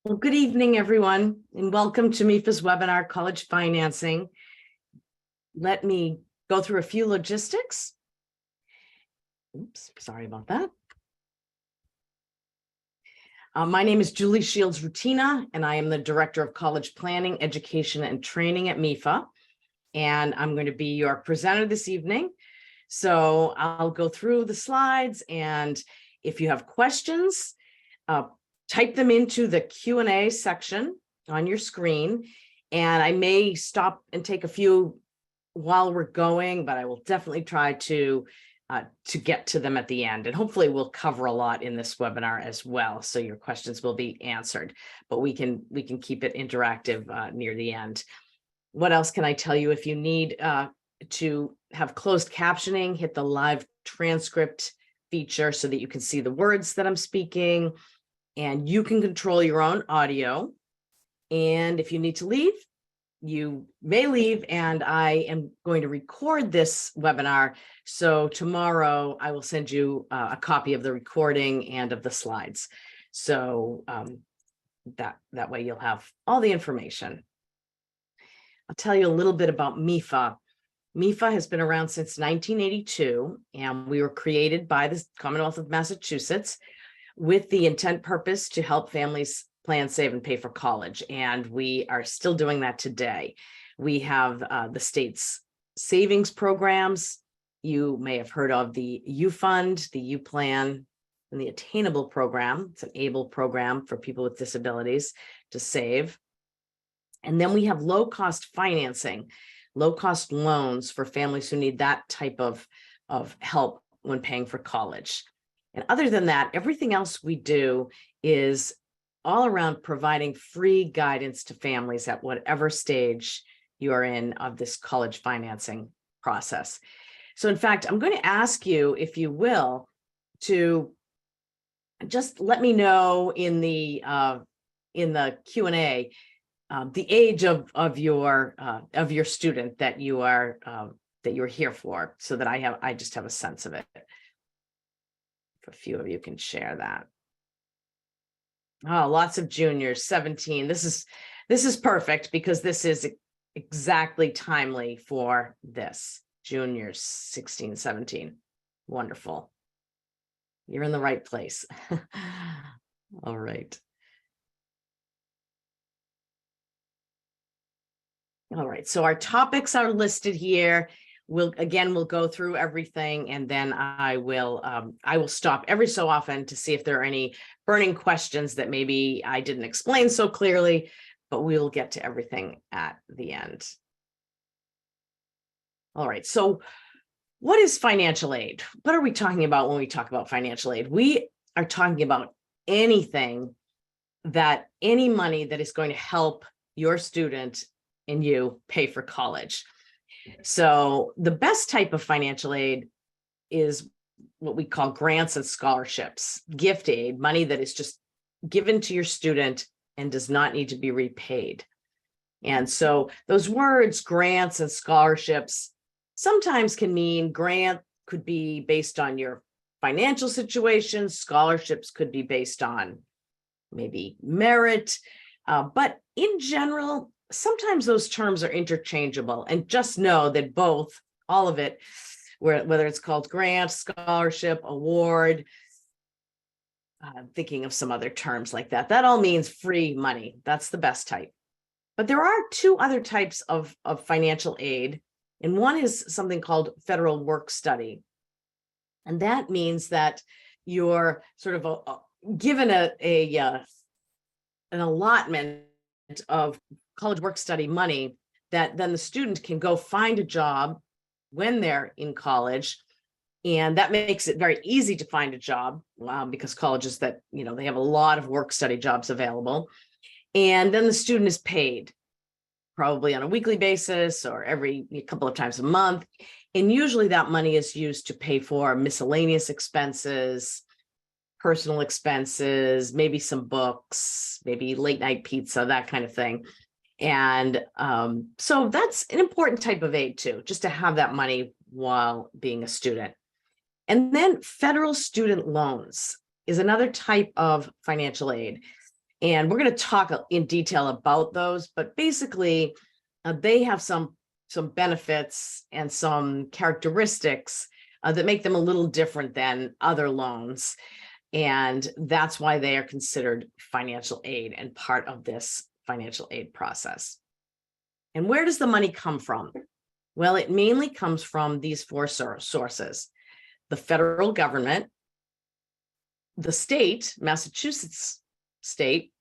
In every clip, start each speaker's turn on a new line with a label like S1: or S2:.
S1: Well, good evening, everyone, and welcome to MEFA's webinar, College Financing. Let me go through a few logistics. Oops, sorry about that. My name is Julie Shields-Rutina, and I am the Director of College Planning, Education, and Training at MEFA. And I'm going to be your presenter this evening. So I'll go through the slides, and if you have questions, type them into the Q&A section on your screen, and I may stop and take a few while we're going, but I will definitely try to get to them at the end, and hopefully we'll cover a lot in this webinar as well, so your questions will be answered, but we can keep it interactive near the end. What else can I tell you? If you need to have closed captioning, hit the live transcript feature so that you can see the words that I'm speaking, and you can control your own audio. And if you need to leave, you may leave, and I am going to record this webinar. So tomorrow I will send you a copy of the recording and of the slides. So that way you'll have all the information. I'll tell you a little bit about MEFA. MEFA has been around since 1982, and we were created by the Commonwealth of Massachusetts with the intent purpose to help families plan, save, and pay for college. And we are still doing that today. We have the state's savings programs. You may have heard of the U Fund, the U Plan, and the Attainable program. It's an ABLE program for people with disabilities to save. And then we have low-cost financing, low-cost loans for families who need that type of help when paying for college. And other than that, everything else we do is all around providing free guidance to families at whatever stage you are in of this college financing process. So in fact, I'm going to ask you, if you will, to just let me know in the Q&A the age of your student that you're here for, so that I just have a sense of it. If a few of you can share that. Oh, lots of juniors, 17. This is perfect, because this is exactly timely for this. Juniors, 16, 17. Wonderful. You're in the right place. All right. All right, so our topics are listed here. We'll go through everything, and then I will stop every so often to see if there are any burning questions that maybe I didn't explain so clearly, but we will get to everything at the end. All right, so what is financial aid? What are we talking about when we talk about financial aid? We are talking about any money that is going to help your student and you pay for college. So the best type of financial aid is what we call grants and scholarships, gift aid, money that is just given to your student and does not need to be repaid. And so those words, grants and scholarships, sometimes can mean grant could be based on your financial situation, scholarships could be based on maybe merit, but in general, sometimes those terms are interchangeable, and just know that all of it, whether it's called grant, scholarship, award, thinking of some other terms like that, that all means free money. That's the best type. But there are two other types of financial aid, and one is something called federal work study. And that means that you're sort of given an allotment of college work study money that then the student can go find a job when they're in college. And that makes it very easy to find a job because colleges that, they have a lot of work study jobs available. And then the student is paid probably on a weekly basis or every couple of times a month. And usually that money is used to pay for miscellaneous expenses, personal expenses, maybe some books, maybe late night pizza, that kind of thing. And so that's an important type of aid too, just to have that money while being a student. And then federal student loans is another type of financial aid. And we're going to talk in detail about those, but basically they have some benefits and some characteristics that make them a little different than other loans. And that's why they are considered financial aid and part of this financial aid process. And where does the money come from? Well, it mainly comes from these four sources: the federal government, the state, Massachusetts state,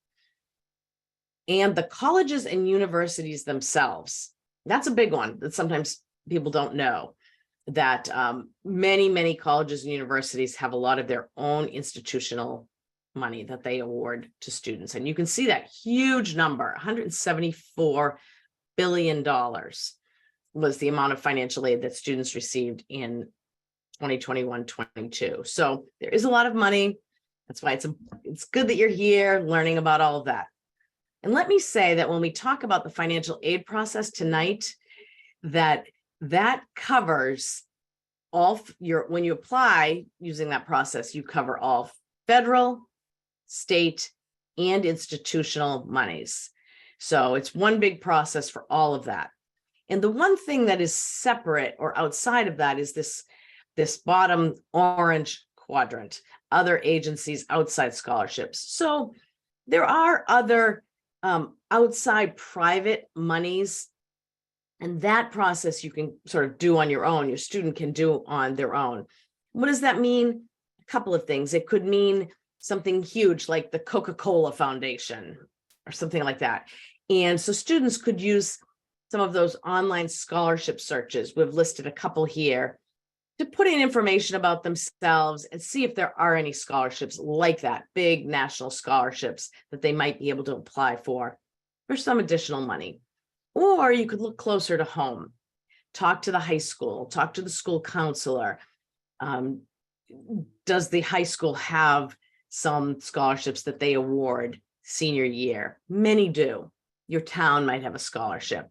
S1: and the colleges and universities themselves. That's a big one that sometimes people don't know, that many colleges and universities have a lot of their own institutional money that they award to students. And you can see that huge number, $174 billion was the amount of financial aid that students received in 2021-22. So there is a lot of money. That's why it's good that you're here learning about all of that. And let me say that when we talk about the financial aid process tonight, that covers all when you apply using that process, you cover all federal, state, and institutional monies. So it's one big process for all of that. And the one thing that is separate or outside of that is this bottom orange quadrant, other agencies outside scholarships. So there are other outside private monies, and that process you can sort of do on your own. Your student can do on their own. What does that mean? A couple of things. It could mean something huge like the Coca-Cola Foundation or something like that. And so students could use some of those online scholarship searches. We've listed a couple here to put in information about themselves and see if there are any scholarships like that, big national scholarships that they might be able to apply for some additional money. Or you could look closer to home, talk to the high school, talk to the school counselor. Does the high school have some scholarships that they award senior year? Many do. Your town might have a scholarship.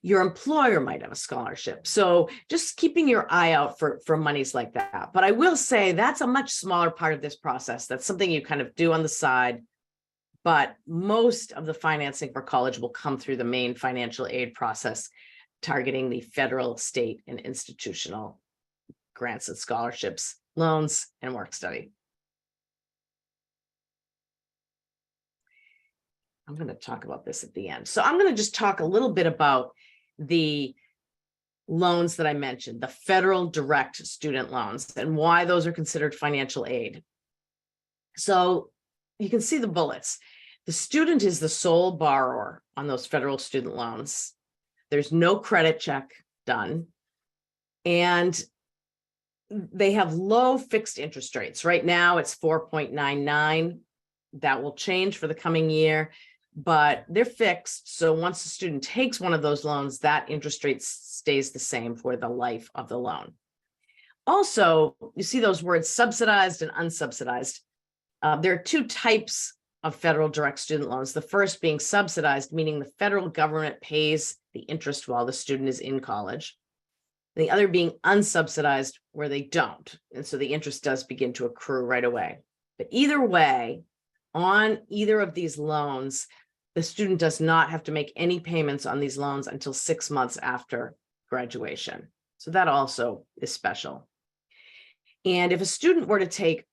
S1: Your employer might have a scholarship. So just keeping your eye out for monies like that. But I will say that's a much smaller part of this process. That's something you kind of do on the side. But most of the financing for college will come through the main financial aid process, targeting the federal, state, and institutional grants and scholarships, loans, and work study. I'm going to talk about this at the end. So I'm going to just talk a little bit about the loans that I mentioned, the federal direct student loans, and why those are considered financial aid. So you can see the bullets. The student is the sole borrower on those federal student loans. There's no credit check done. And they have low fixed interest rates. Right now it's 4.99. That will change for the coming year, but they're fixed. So once the student takes one of those loans, that interest rate stays the same for the life of the loan. Also, you see those words subsidized and unsubsidized. There are two types of federal direct student loans. The first being subsidized, meaning the federal government pays the interest while the student is in college. The other being unsubsidized, where they don't. And so the interest does begin to accrue right away. But either way, on either of these loans, the student does not have to make any payments on these loans until 6 months after graduation. So that also is special. And if a student were to take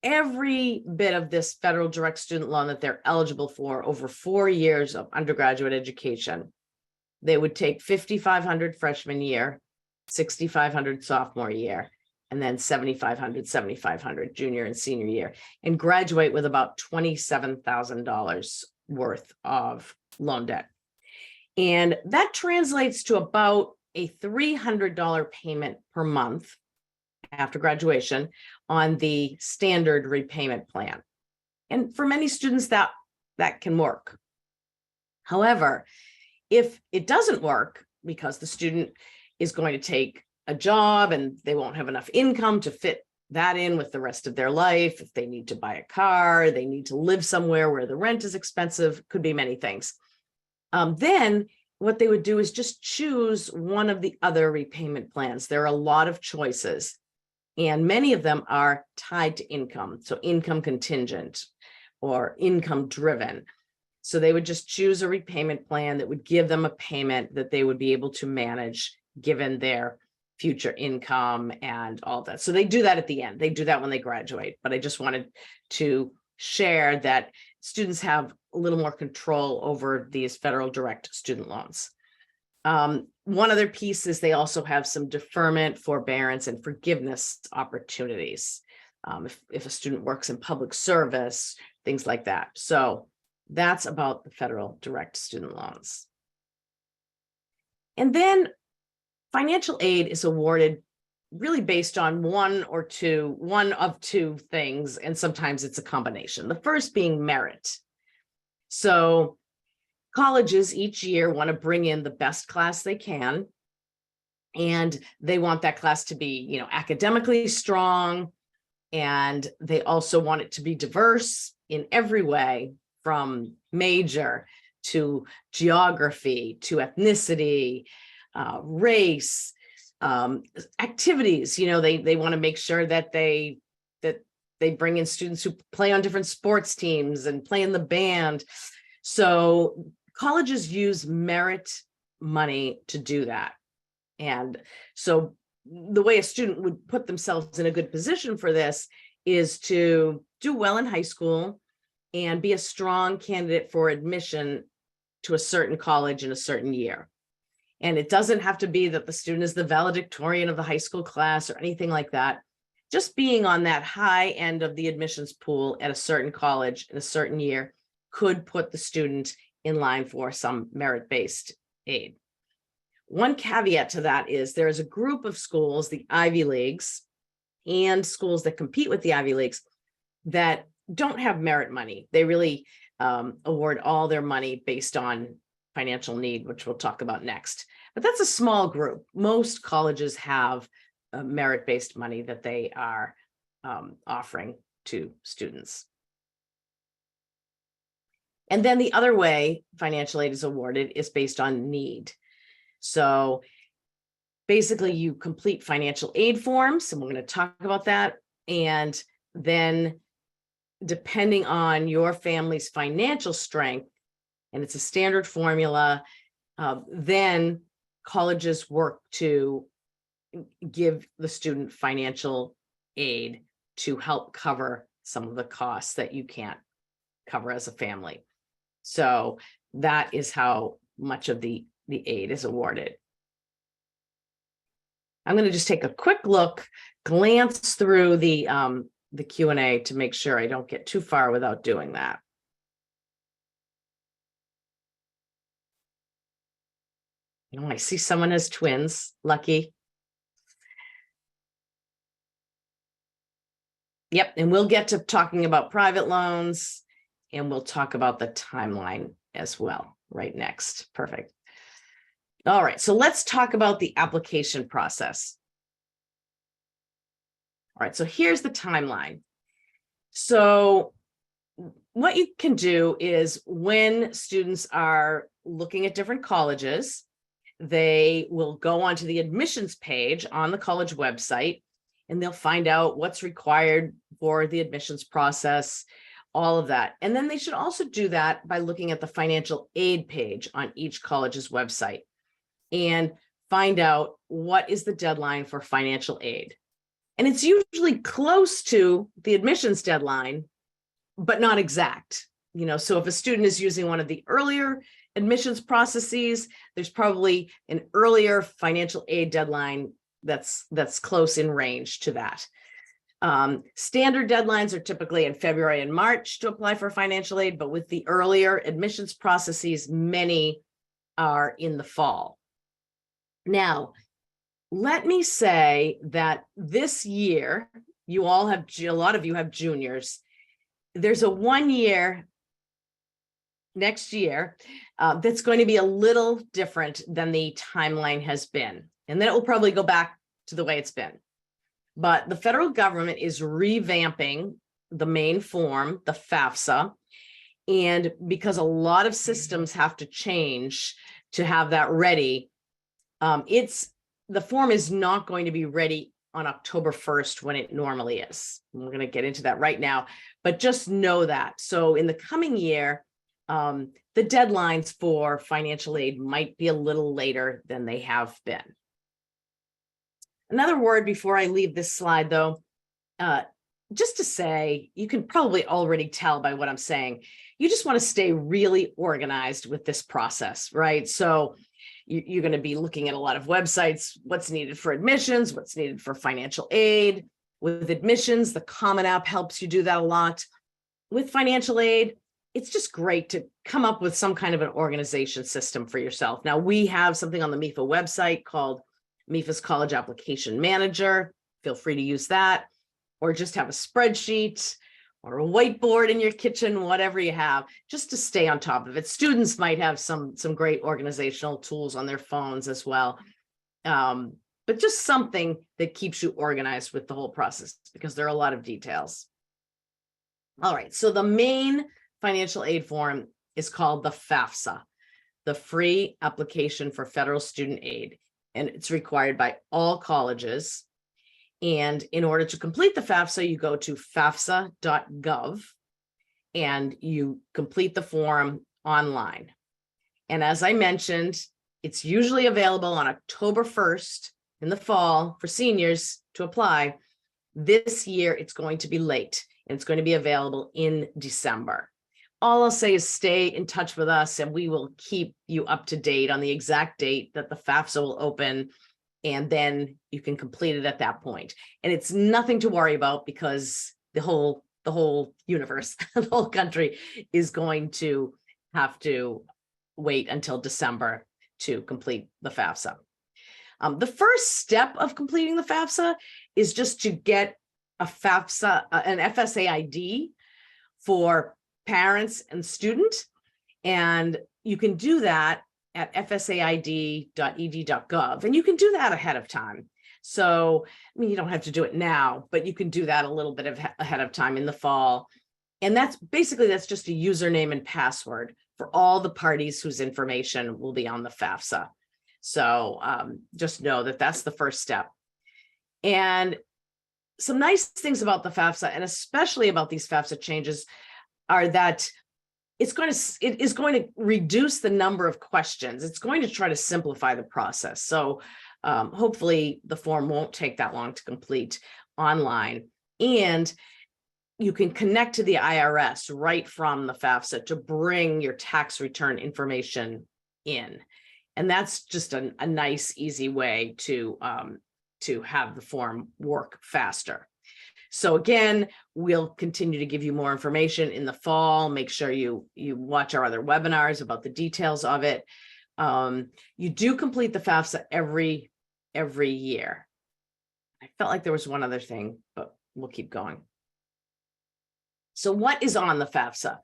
S1: every bit of this federal direct student loan that they're eligible for over 4 years of undergraduate education, they would take $5,500 freshman year, $6,500 sophomore year, and then $7,500 junior and senior year, and graduate with about $27,000 worth of loan debt. And that translates to about a $300 payment per month after graduation on the standard repayment plan. And for many students, that can work. However, if it doesn't work because the student is going to take a job and they won't have enough income to fit that in with the rest of their life, if they need to buy a car, they need to live somewhere where the rent is expensive, could be many things. Then what they would do is just choose one of the other repayment plans. There are a lot of choices, and many of them are tied to income, so income contingent. or income driven. So they would just choose a repayment plan that would give them a payment that they would be able to manage given their future income and all that. So they do that at the end. They do that when they graduate. But I just wanted to share that students have a little more control over these federal direct student loans. One other piece is they also have some deferment, forbearance, and forgiveness opportunities. If a student works in public service, things like that. So that's about the federal direct student loans. And then financial aid is awarded really based on one of two things, and sometimes it's a combination. The first being merit. So colleges each year want to bring in the best class they can, and they want that class to be, academically strong, and they also want it to be diverse in every way, from major to geography to ethnicity, race, activities. They want to make sure that they bring in students who play on different sports teams and play in the band. So colleges use merit money to do that. And so the way a student would put themselves in a good position for this is to do well in high school and be a strong candidate for admission to a certain college in a certain year. And it doesn't have to be that the student is the valedictorian of the high school class or anything like that. Just being on that high end of the admissions pool at a certain college in a certain year could put the student in line for some merit-based aid. One caveat to that is there is a group of schools, the Ivy Leagues, and schools that compete with the Ivy Leagues that don't have merit money. They really award all their money based on financial need, which we'll talk about next. But that's a small group. Most colleges have merit-based money that they are offering to students. And then the other way financial aid is awarded is based on need. So basically you complete financial aid forms, and we're going to talk about that. And then depending on your family's financial strength, and it's a standard formula, then colleges work to give the student financial aid to help cover some of the costs that you can't cover as a family. So that is how much of the aid is awarded. I'm going to just take a quick glance through the Q&A to make sure I don't get too far without doing that. I see someone has twins. Lucky. Yep, and we'll get to talking about private loans, and we'll talk about the timeline as well right next. Perfect. All right, so let's talk about the application process. All right, so here's the timeline. So what you can do is when students are looking at different colleges, they will go onto the admissions page on the college website, and they'll find out what's required for the admissions process, all of that. And then they should also do that by looking at the financial aid page on each college's website and find out what is the deadline for financial aid. And it's usually close to the admissions deadline, but not exact. So if a student is using one of the earlier admissions processes, there's probably an earlier financial aid deadline that's close in range to that. Standard deadlines are typically in February and March to apply for financial aid, but with the earlier admissions processes, many are in the fall. Now, let me say that this year, a lot of you have juniors. There's a 1 year next year that's going to be a little different than the timeline has been. And then it will probably go back to the way it's been. But the federal government is revamping the main form, the FAFSA. And because a lot of systems have to change to have that ready, the form is not going to be ready on October 1st when it normally is. And we're going to get into that right now, but just know that. So in the coming year, the deadlines for financial aid might be a little later than they have been. Another word before I leave this slide, though, just to say, you can probably already tell by what I'm saying, you just want to stay really organized with this process, right? So you're going to be looking at a lot of websites, what's needed for admissions, what's needed for financial aid. With admissions, the Common App helps you do that a lot. With financial aid, it's just great to come up with some kind of an organization system for yourself. Now, we have something on the MEFA website called MEFA's College Application Manager. Feel free to use that, or just have a spreadsheet or a whiteboard in your kitchen, whatever you have, just to stay on top of it. Students might have some great organizational tools on their phones as well. But just something that keeps you organized with the whole process, because there are a lot of details. All right, so the main financial aid form is called the FAFSA, the Free Application for Federal Student Aid, and it's required by all colleges. And in order to complete the FAFSA, you go to fafsa.gov and you complete the form online. And as I mentioned, it's usually available on October 1st in the fall for seniors to apply. This year, it's going to be late, and it's going to be available in December. All I'll say is stay in touch with us, and we will keep you up to date on the exact date that the FAFSA will open, and then you can complete it at that point. And it's nothing to worry about, because the whole universe, the whole country is going to have to wait until December to complete the FAFSA. The first step of completing the FAFSA is just to get a FAFSA, an FSA ID for parents and students. And you can do that at fsaid.ed.gov. And you can do that ahead of time. So, I mean, you don't have to do it now, but you can do that a little bit ahead of time in the fall. And that's just a username and password for all the parties whose information will be on the FAFSA. So just know that that's the first step. And some nice things about the FAFSA, and especially about these FAFSA changes, are that it is going to reduce the number of questions. It's going to try to simplify the process. So hopefully the form won't take that long to complete online. And you can connect to the IRS right from the FAFSA to bring your tax return information in. And that's just a nice, easy way to have the form work faster. So again, we'll continue to give you more information in the fall. Make sure you watch our other webinars about the details of it. You do complete the FAFSA every year. I felt like there was one other thing, but we'll keep going. So what is on the FAFSA?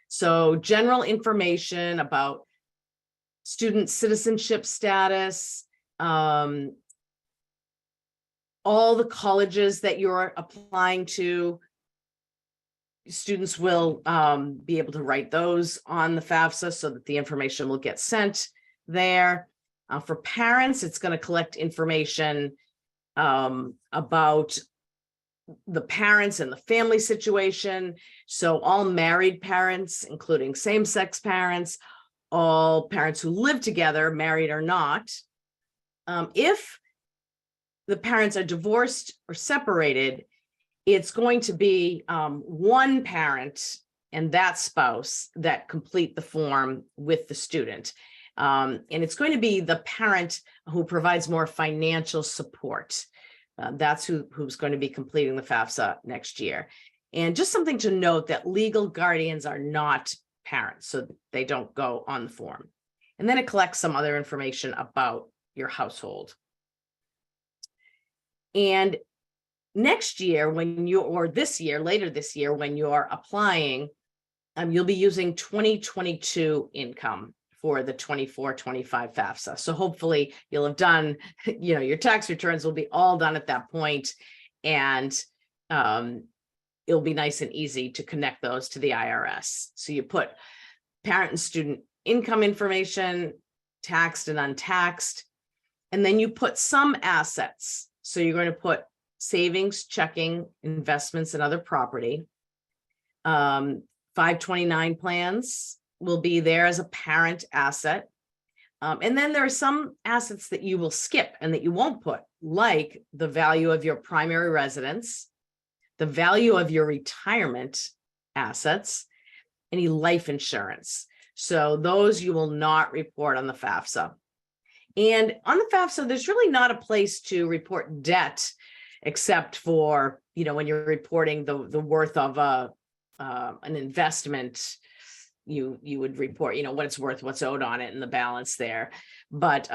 S1: So general information about student citizenship status, all the colleges that you're applying to. Students will be able to write those on the FAFSA so that the information will get sent there. For parents, it's going to collect information about the parents and the family situation. So all married parents, including same-sex parents, all parents who live together, married or not. If the parents are divorced or separated, it's going to be one parent and that spouse that complete the form with the student. And it's going to be the parent who provides more financial support. That's who's going to be completing the FAFSA next year. And just something to note, that legal guardians are not parents, so they don't go on the form. And then it collects some other information about your household. And next year, later this year, when you're applying, you'll be using 2022 income for the 24-25 FAFSA. So hopefully you'll have done, your tax returns will be all done at that point, and it'll be nice and easy to connect those to the IRS. So you put parent and student income information, taxed and untaxed, and then you put some assets. So you're going to put savings, checking, investments, and other property. 529 plans will be there as a parent asset. And then there are some assets that you will skip and that you won't put, like the value of your primary residence, the value of your retirement assets, any life insurance. So those you will not report on the FAFSA. And on the FAFSA, there's really not a place to report debt, except for, when you're reporting the worth of an investment. You would report, what it's worth, what's owed on it, and the balance there. But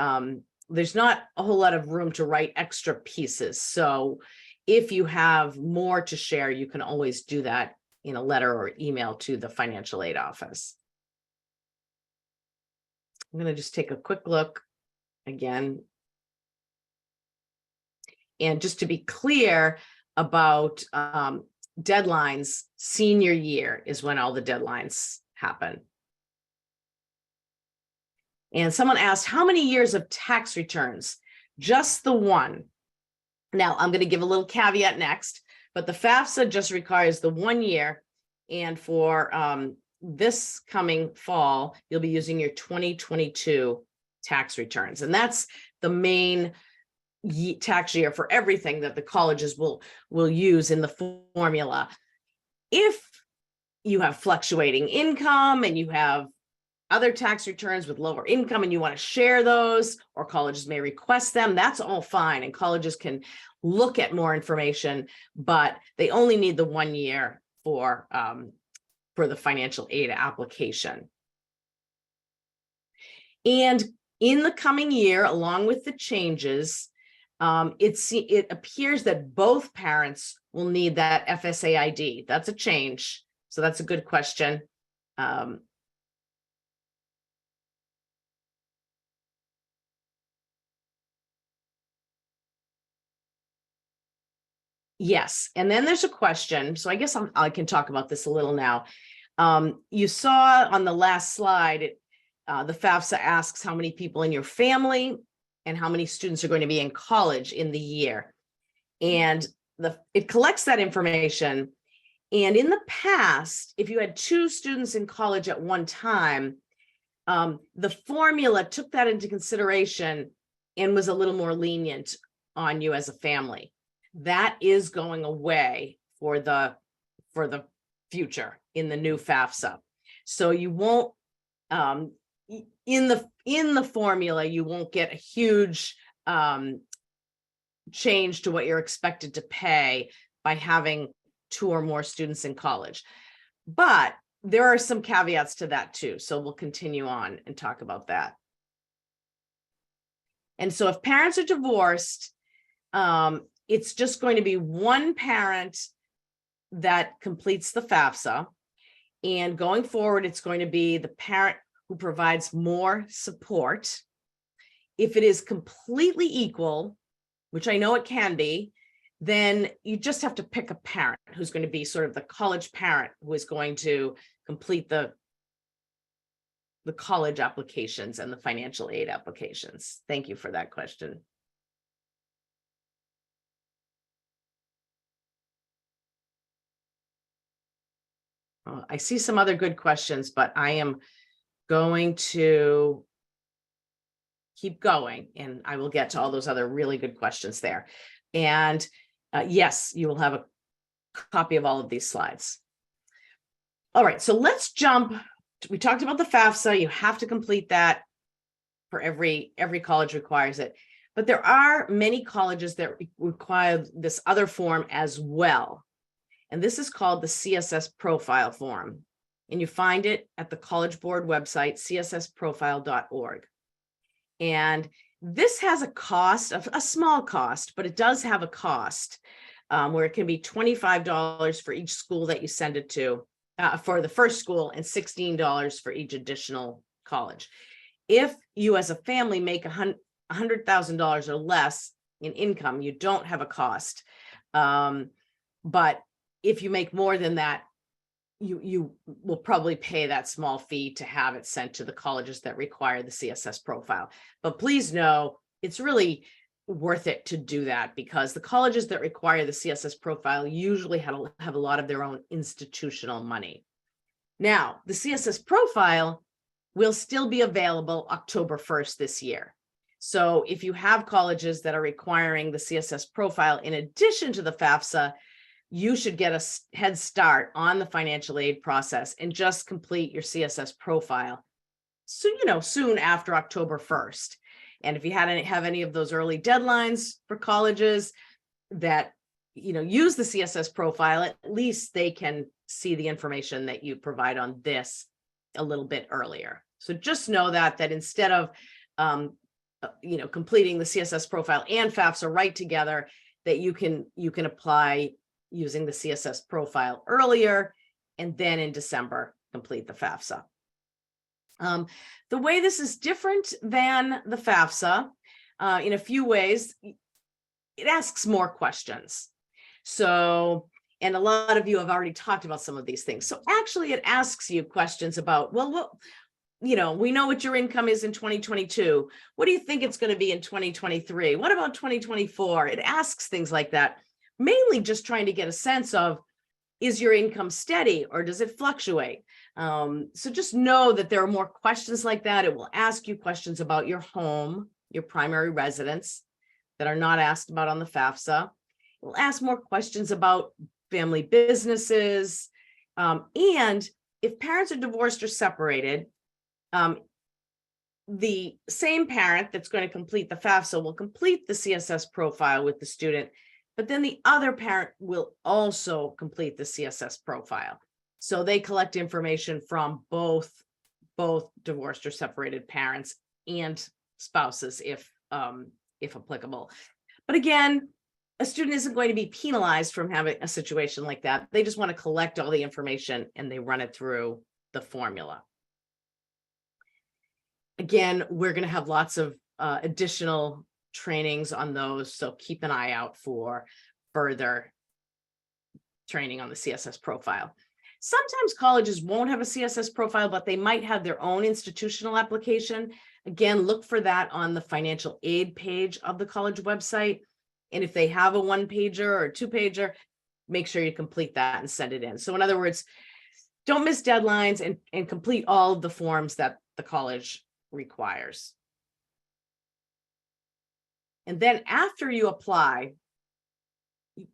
S1: there's not a whole lot of room to write extra pieces. So if you have more to share, you can always do that in a letter or email to the financial aid office. I'm going to just take a quick look again. And just to be clear about deadlines, senior year is when all the deadlines happen. And someone asked, how many years of tax returns? Just the one. Now, I'm going to give a little caveat next, but the FAFSA just requires the 1 year. And for this coming fall, you'll be using your 2022 tax returns. And that's the main tax year for everything that the colleges will use in the formula. If you have fluctuating income and you have other tax returns with lower income and you want to share those, or colleges may request them, that's all fine. And colleges can look at more information, but they only need the 1 year for the financial aid application. And in the coming year, along with the changes, it appears that both parents will need that FSA ID. That's a change. So that's a good question. Yes, and then there's a question. So I guess I can talk about this a little now. You saw on the last slide, the FAFSA asks how many people in your family and how many students are going to be in college in the year. And it collects that information. And in the past, if you had 2 students in college at one time, the formula took that into consideration and was a little more lenient on you as a family. That is going away for the future in the new FAFSA. So you won't, in the formula, you won't get a huge change to what you're expected to pay by having 2 or more students in college. But there are some caveats to that too. So we'll continue on and talk about that. And so if parents are divorced, it's just going to be one parent that completes the FAFSA. And going forward, it's going to be the parent who provides more support. If it is completely equal, which I know it can be, then you just have to pick a parent who's going to be sort of the college parent who is going to complete the college applications and the financial aid applications. Thank you for that question. I see some other good questions, but I am going to keep going and I will get to all those other really good questions there. And yes, you will have a copy of all of these slides. All right, so let's jump. We talked about the FAFSA. You have to complete that for every college requires it. But there are many colleges that require this other form as well. And this is called the CSS profile form. And you find it at the College Board website, cssprofile.org. And this has a cost, of a small cost, but it does have a cost where it can be $25 for each school that you send it to for the first school and $16 for each additional college. If you as a family make $100,000 or less in income, you don't have a cost. But if you make more than that, you will probably pay that small fee to have it sent to the colleges that require the CSS profile. But please know, it's really worth it to do that, because the colleges that require the CSS profile usually have a lot of their own institutional money. Now, the CSS profile will still be available October 1st this year. So if you have colleges that are requiring the CSS profile in addition to the FAFSA, you should get a head start on the financial aid process and just complete your CSS profile. So, soon after October 1st. And if you have any of those early deadlines for colleges that, use the CSS profile, at least they can see the information that you provide on this a little bit earlier. So just know that instead of, completing the CSS profile and FAFSA right together, that you can apply using the CSS profile earlier, and then in December, complete the FAFSA. The way this is different than the FAFSA, in a few ways, it asks more questions. So, and a lot of you have already talked about some of these things. So actually it asks you questions about, well, we know what your income is in 2022. What do you think it's going to be in 2023? What about 2024? It asks things like that, mainly just trying to get a sense of, is your income steady or does it fluctuate? So just know that there are more questions like that. It will ask you questions about your home, your primary residence, that are not asked about on the FAFSA. It will ask more questions about family businesses. And if parents are divorced or separated, the same parent that's going to complete the FAFSA will complete the CSS profile with the student, but then the other parent will also complete the CSS profile. So they collect information from both divorced or separated parents and spouses if applicable. But again, a student isn't going to be penalized from having a situation like that. They just want to collect all the information and they run it through the formula. Again, we're going to have lots of additional trainings on those, so keep an eye out for further training on the CSS profile. Sometimes colleges won't have a CSS profile, but they might have their own institutional application. Again, look for that on the financial aid page of the college website. And if they have a 1-pager or 2-pager, make sure you complete that and send it in. So in other words, don't miss deadlines and complete all of the forms that the college requires. And then after you apply,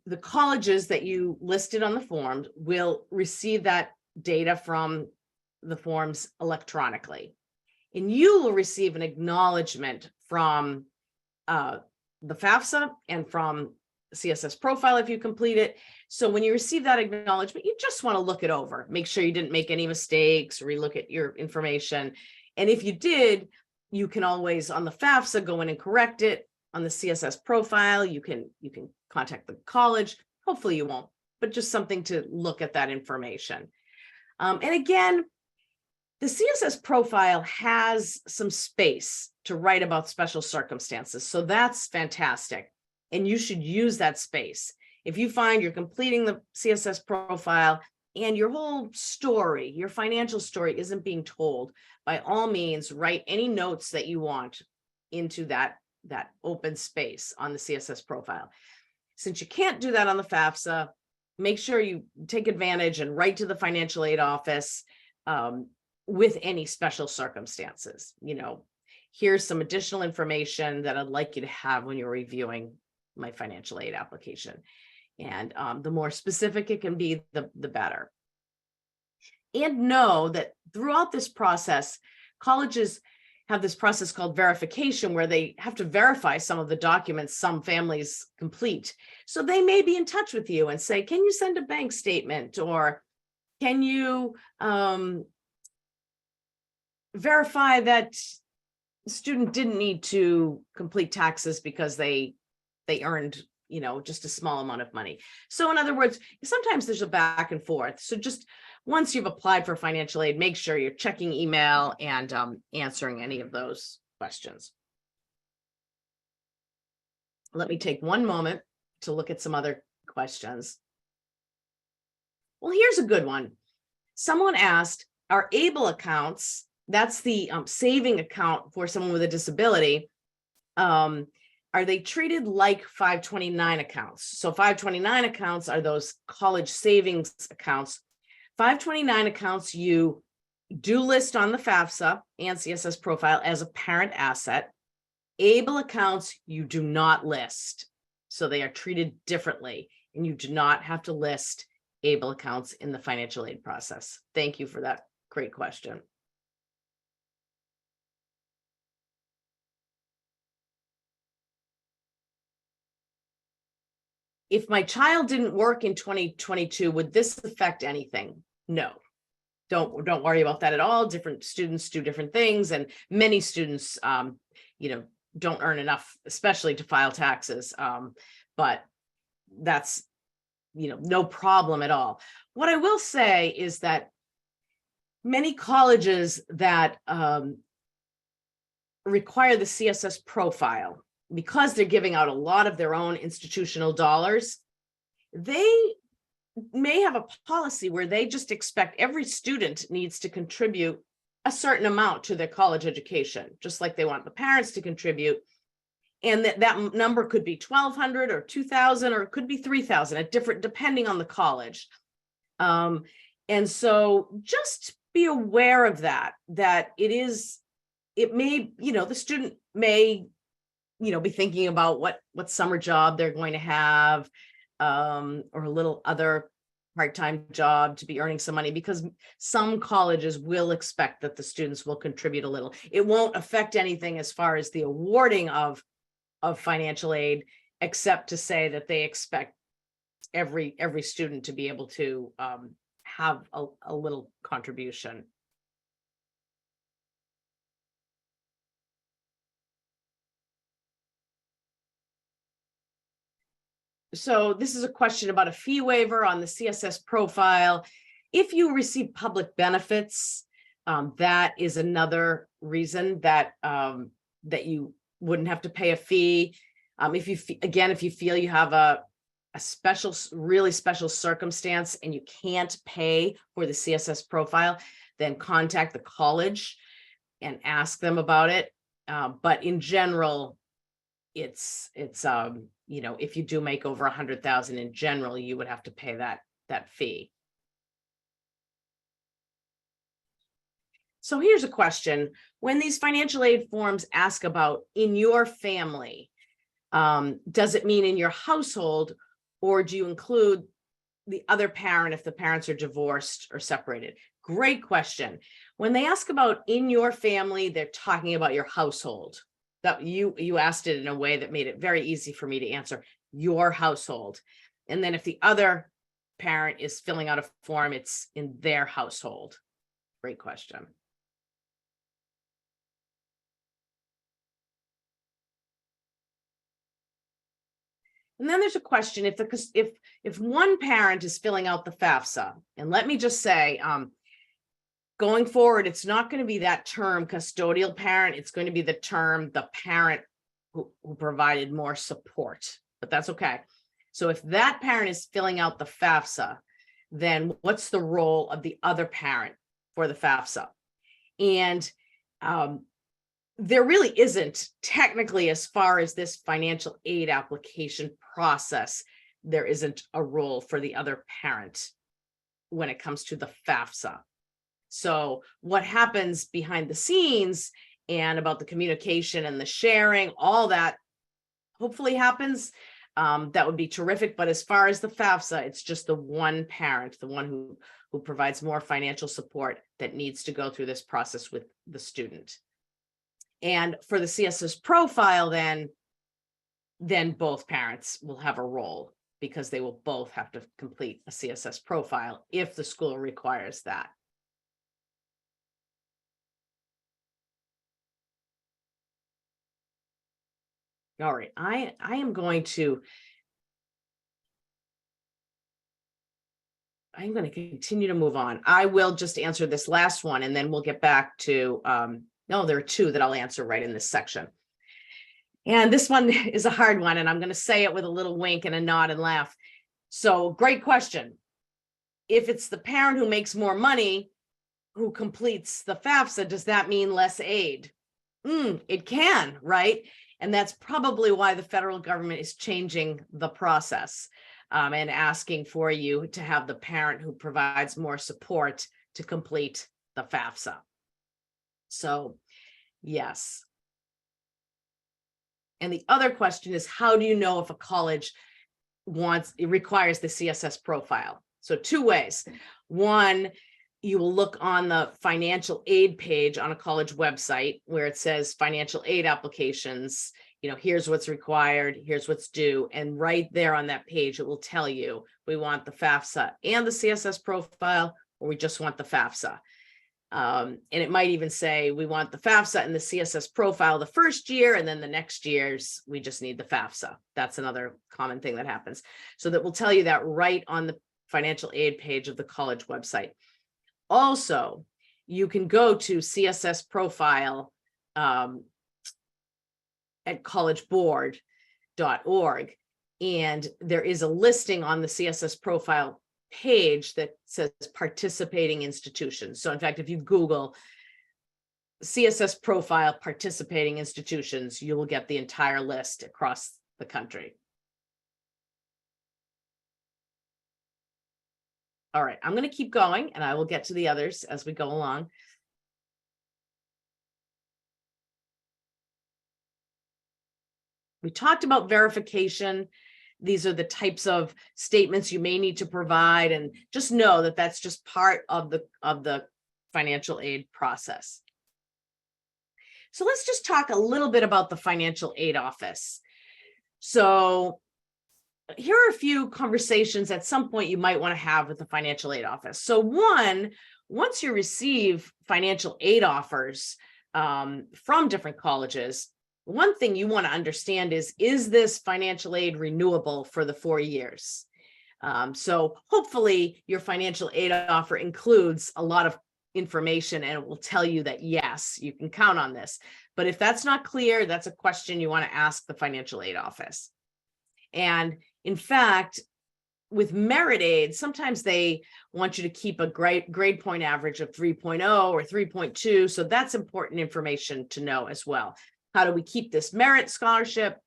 S1: the colleges that you listed on the form will receive that data from the forms electronically. And you will receive an acknowledgement from the FAFSA and from CSS profile if you complete it. So when you receive that acknowledgement, you just want to look it over. Make sure you didn't make any mistakes, relook at your information. And if you did, you can always on the FAFSA go in and correct it. On the CSS profile, you can contact the college. Hopefully you won't, but just something to look at that information. And again, the CSS profile has some space to write about special circumstances. So that's fantastic. And you should use that space. If you find you're completing the CSS profile and your whole story, your financial story isn't being told, by all means, write any notes that you want into that open space on the CSS profile. Since you can't do that on the FAFSA, make sure you take advantage and write to the financial aid office with any special circumstances. Here's some additional information that I'd like you to have when you're reviewing my financial aid application. And the more specific it can be, the better. And know that throughout this process, colleges have this process called verification where they have to verify some of the documents some families complete. So they may be in touch with you and say, can you send a bank statement, or can you verify that the student didn't need to complete taxes because they earned just a small amount of money. So in other words, sometimes there's a back and forth. So just once you've applied for financial aid, make sure you're checking email and answering any of those questions. Let me take one moment to look at some other questions. Well, here's a good one. Someone asked, are ABLE accounts, that's the saving account for someone with a disability, are they treated like 529 accounts? So 529 accounts are those college savings accounts. 529 accounts you do list on the FAFSA and CSS profile as a parent asset. ABLE accounts you do not list. So they are treated differently, and you do not have to list ABLE accounts in the financial aid process. Thank you for that great question. If my child didn't work in 2022, would this affect anything? No. Don't worry about that at all. Different students do different things, and many students, don't earn enough, especially to file taxes. But that's, no problem at all. What I will say is that many colleges that require the CSS profile, because they're giving out a lot of their own institutional dollars, they may have a policy where they just expect every student needs to contribute a certain amount to their college education, just like they want the parents to contribute. And that number could be 1,200 or 2,000, or it could be 3,000 at different, depending on the college. And so just be aware of that it may, the student may, be thinking about what summer job they're going to have, or a little other part-time job to be earning some money, because some colleges will expect that the students will contribute a little. It won't affect anything as far as the awarding of financial aid, except to say that they expect every student to be able to have a little contribution. So this is a question about a fee waiver on the CSS profile. If you receive public benefits, that is another reason that that you wouldn't have to pay a fee. If you feel you have a special, really special circumstance and you can't pay for the CSS profile, then contact the college and ask them about it. But in general, it's if you do make over 100,000 in general, you would have to pay that fee. So here's a question. When these financial aid forms ask about in your family, does it mean in your household, or do you include the other parent if the parents are divorced or separated? Great question. When they ask about in your family, they're talking about your household. That you asked it in a way that made it very easy for me to answer, your household. And then if the other parent is filling out a form, it's in their household. Great question. And then there's a question, if one parent is filling out the FAFSA, and let me just say, going forward, it's not going to be that term custodial parent. It's going to be the term the parent who provided more support, but that's okay. So if that parent is filling out the FAFSA, then what's the role of the other parent for the FAFSA? And there really isn't technically, as far as this financial aid application process, there isn't a role for the other parent when it comes to the FAFSA. So what happens behind the scenes and about the communication and the sharing, all that hopefully happens. That would be terrific. But as far as the FAFSA, it's just the one parent, the one who provides more financial support, that needs to go through this process with the student. And for the CSS profile, then both parents will have a role, because they will both have to complete a CSS profile if the school requires that. All right, I am going to continue to move on. I will just answer this last one, and then we'll get back to, no, there are two that I'll answer right in this section. And this one is a hard one, and I'm going to say it with a little wink and a nod and laugh. So great question. If it's the parent who makes more money who completes the FAFSA, does that mean less aid? It can, right? And that's probably why the federal government is changing the process and asking for you to have the parent who provides more support to complete the FAFSA. So, yes. And the other question is, how do you know if a college requires the CSS profile? So 2 ways. One, you will look on the financial aid page on a college website where it says financial aid applications, here's what's required, here's what's due. And right there on that page, it will tell you, we want the FAFSA and the CSS profile, or we just want the FAFSA. And it might even say, we want the FAFSA and the CSS profile the first year, and then the next year's, we just need the FAFSA. That's another common thing that happens. So that will tell you that right on the financial aid page of the college website. Also, you can go to CSS profile at collegeboard.org, and there is a listing on the CSS profile page that says participating institutions. So in fact, if you Google CSS profile participating institutions, you will get the entire list across the country. All right, I'm going to keep going and I will get to the others as we go along. We talked about verification. These are the types of statements you may need to provide, and just know that that's just part of the financial aid process. So let's just talk a little bit about the financial aid office. So here are a few conversations at some point you might want to have with the financial aid office. So once you receive financial aid offers from different colleges, one thing you want to understand is this financial aid renewable for the 4 years? So hopefully your financial aid offer includes a lot of information and it will tell you that, yes, you can count on this. But if that's not clear, that's a question you want to ask the financial aid office. And in fact, with merit aid, sometimes they want you to keep a grade point average of 3.0 or 3.2. So that's important information to know as well. How do we keep this merit scholarship?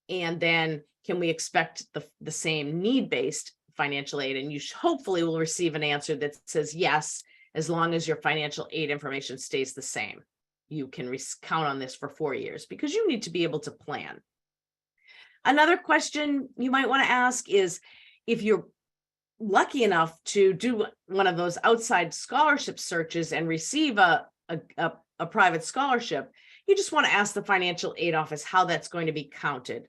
S1: And then can we expect the same need-based financial aid? And you hopefully will receive an answer that says yes, as long as your financial aid information stays the same. You can count on this for 4 years because you need to be able to plan. Another question you might want to ask is, if you're lucky enough to do one of those outside scholarship searches and receive a private scholarship, you just want to ask the financial aid office how that's going to be counted.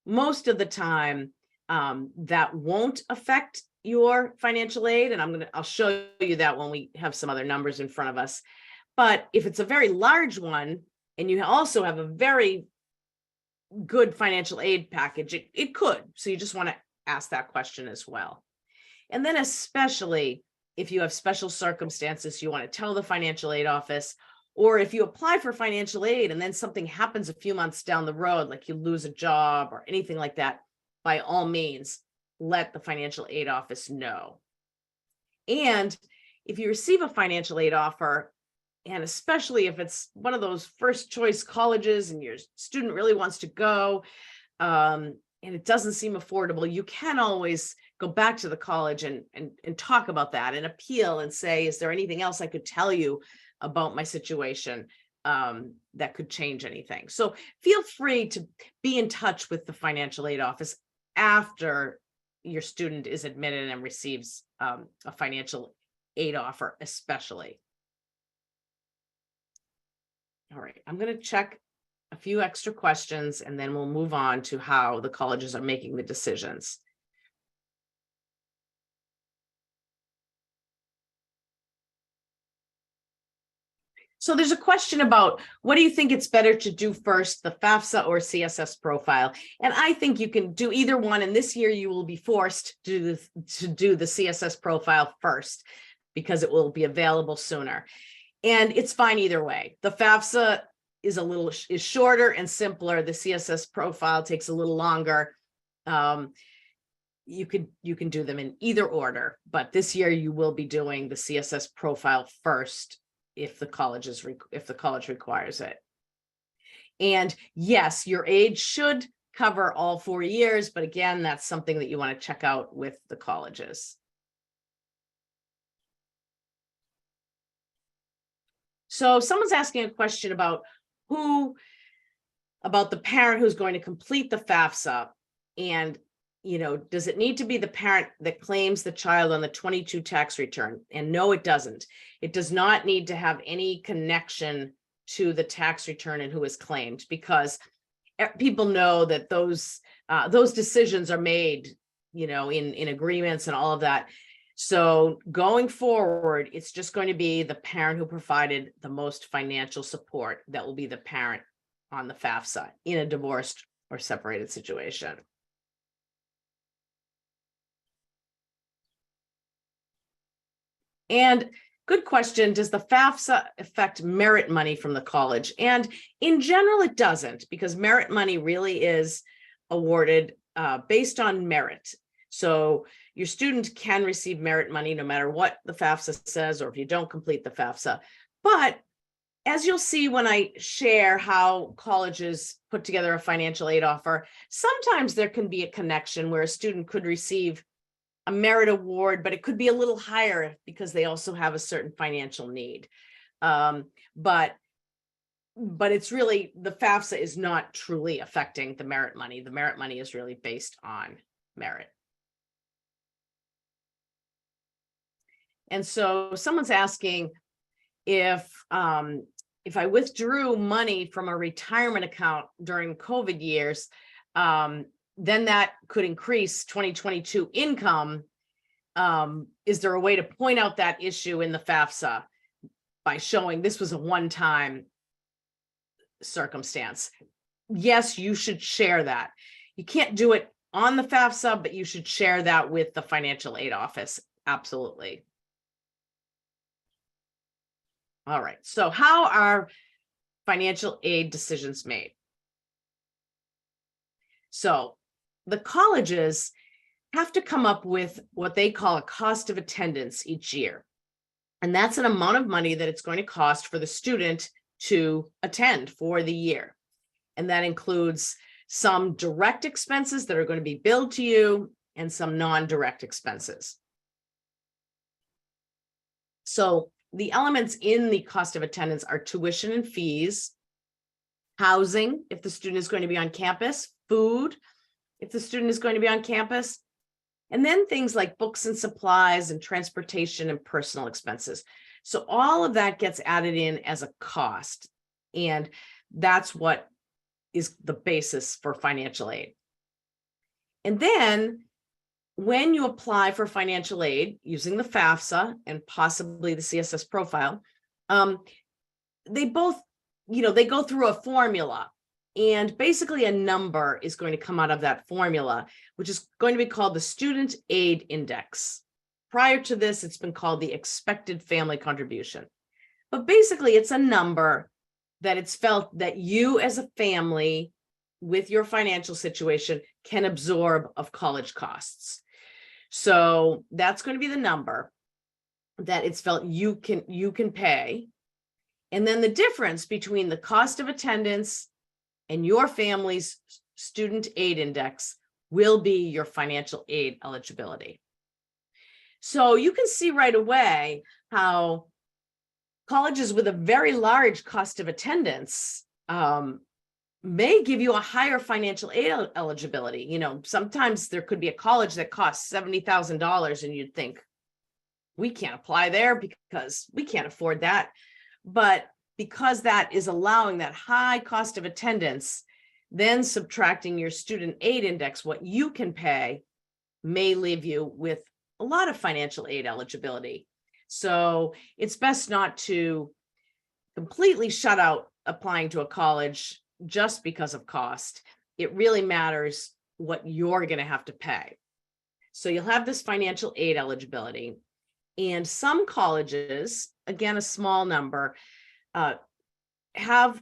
S1: Most of the time, that won't affect your financial aid, and I'll show you that when we have some other numbers in front of us. But if it's a very large one, and you also have a very good financial aid package, it could. So you just want to ask that question as well. And then especially if you have special circumstances, you want to tell the financial aid office, or if you apply for financial aid and then something happens a few months down the road, like you lose a job or anything like that, by all means, let the financial aid office know. And if you receive a financial aid offer, and especially if it's one of those first choice colleges and your student really wants to go, and it doesn't seem affordable, you can always go back to the college and talk about that and appeal and say, is there anything else I could tell you about my situation that could change anything? So feel free to be in touch with the financial aid office after your student is admitted and receives a financial aid offer, especially. All right, I'm going to check a few extra questions and then we'll move on to how the colleges are making the decisions. So there's a question about, what do you think it's better to do first, the FAFSA or CSS profile? And I think you can do either one. And this year you will be forced to do the CSS profile first because it will be available sooner. And it's fine either way. The FAFSA is shorter and simpler. The CSS profile takes a little longer. You can do them in either order, but this year you will be doing the CSS profile first if the college requires it. And yes, your aid should cover all 4 years, but again, that's something that you want to check out with the colleges. So someone's asking a question about the parent who's going to complete the FAFSA, and does it need to be the parent that claims the child on the 22 tax return? And no, it doesn't. It does not need to have any connection to the tax return and who is claimed, because people know that those decisions are made, in agreements and all of that. So going forward, it's just going to be the parent who provided the most financial support that will be the parent on the FAFSA in a divorced or separated situation. And good question, does the FAFSA affect merit money from the college? And in general, it doesn't, because merit money really is awarded based on merit. So your student can receive merit money no matter what the FAFSA says, or if you don't complete the FAFSA. But as you'll see when I share how colleges put together a financial aid offer, sometimes there can be a connection where a student could receive a merit award, but it could be a little higher because they also have a certain financial need. But it's really, the FAFSA is not truly affecting the merit money. The merit money is really based on merit. And so someone's asking if I withdrew money from a retirement account during COVID years, then that could increase 2022 income. Is there a way to point out that issue in the FAFSA by showing this was a one-time circumstance? Yes, you should share that. You can't do it on the FAFSA, but you should share that with the financial aid office. Absolutely. All right, so how are financial aid decisions made? So the colleges have to come up with what they call a cost of attendance each year. And that's an amount of money that it's going to cost for the student to attend for the year. And that includes some direct expenses that are going to be billed to you and some non-direct expenses. So the elements in the cost of attendance are tuition and fees, housing, if the student is going to be on campus, food, if the student is going to be on campus, and then things like books and supplies and transportation and personal expenses. So all of that gets added in as a cost. And that's what is the basis for financial aid. And then when you apply for financial aid using the FAFSA and possibly the CSS profile, they both, they go through a formula, and basically a number is going to come out of that formula, which is going to be called the Student Aid Index. Prior to this, it's been called the expected family contribution. But basically, it's a number that it's felt that you as a family with your financial situation can absorb of college costs. So that's going to be the number that it's felt you can pay. And then the difference between the cost of attendance and your family's student aid index will be your financial aid eligibility. So you can see right away how colleges with a very large cost of attendance may give you a higher financial aid eligibility. Sometimes there could be a college that costs $70,000 and you'd think, we can't apply there because we can't afford that. But because that is allowing that high cost of attendance, then subtracting your student aid index, what you can pay, may leave you with a lot of financial aid eligibility. So it's best not to completely shut out applying to a college just because of cost. It really matters what you're going to have to pay. So you'll have this financial aid eligibility. And some colleges, again, a small number, have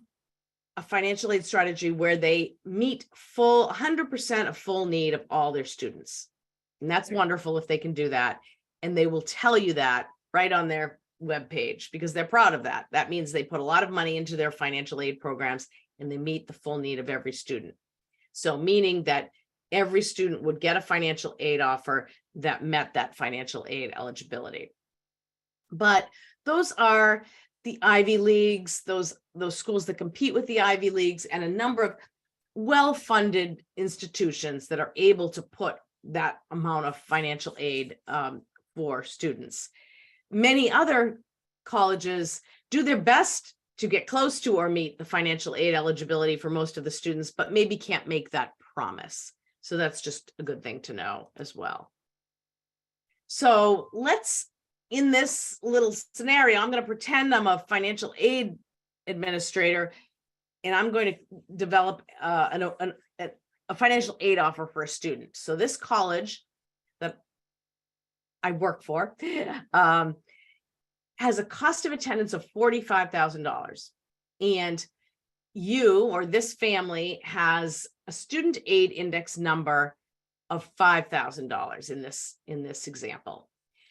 S1: a financial aid strategy where they meet 100% of full need of all their students. And that's wonderful if they can do that. And they will tell you that right on their webpage because they're proud of that. That means they put a lot of money into their financial aid programs and they meet the full need of every student. So meaning that every student would get a financial aid offer that met that financial aid eligibility. But those are the Ivy Leagues, those schools that compete with the Ivy Leagues, and a number of well-funded institutions that are able to put that amount of financial aid for students. Many other colleges do their best to get close to or meet the financial aid eligibility for most of the students, but maybe can't make that promise. So that's just a good thing to know as well. So let's, in this little scenario, I'm going to pretend I'm a financial aid administrator, and I'm going to develop a financial aid offer for a student. So this college that I work for has a cost of attendance of $45,000. And you or this family has a student aid index number of $5,000 in this example.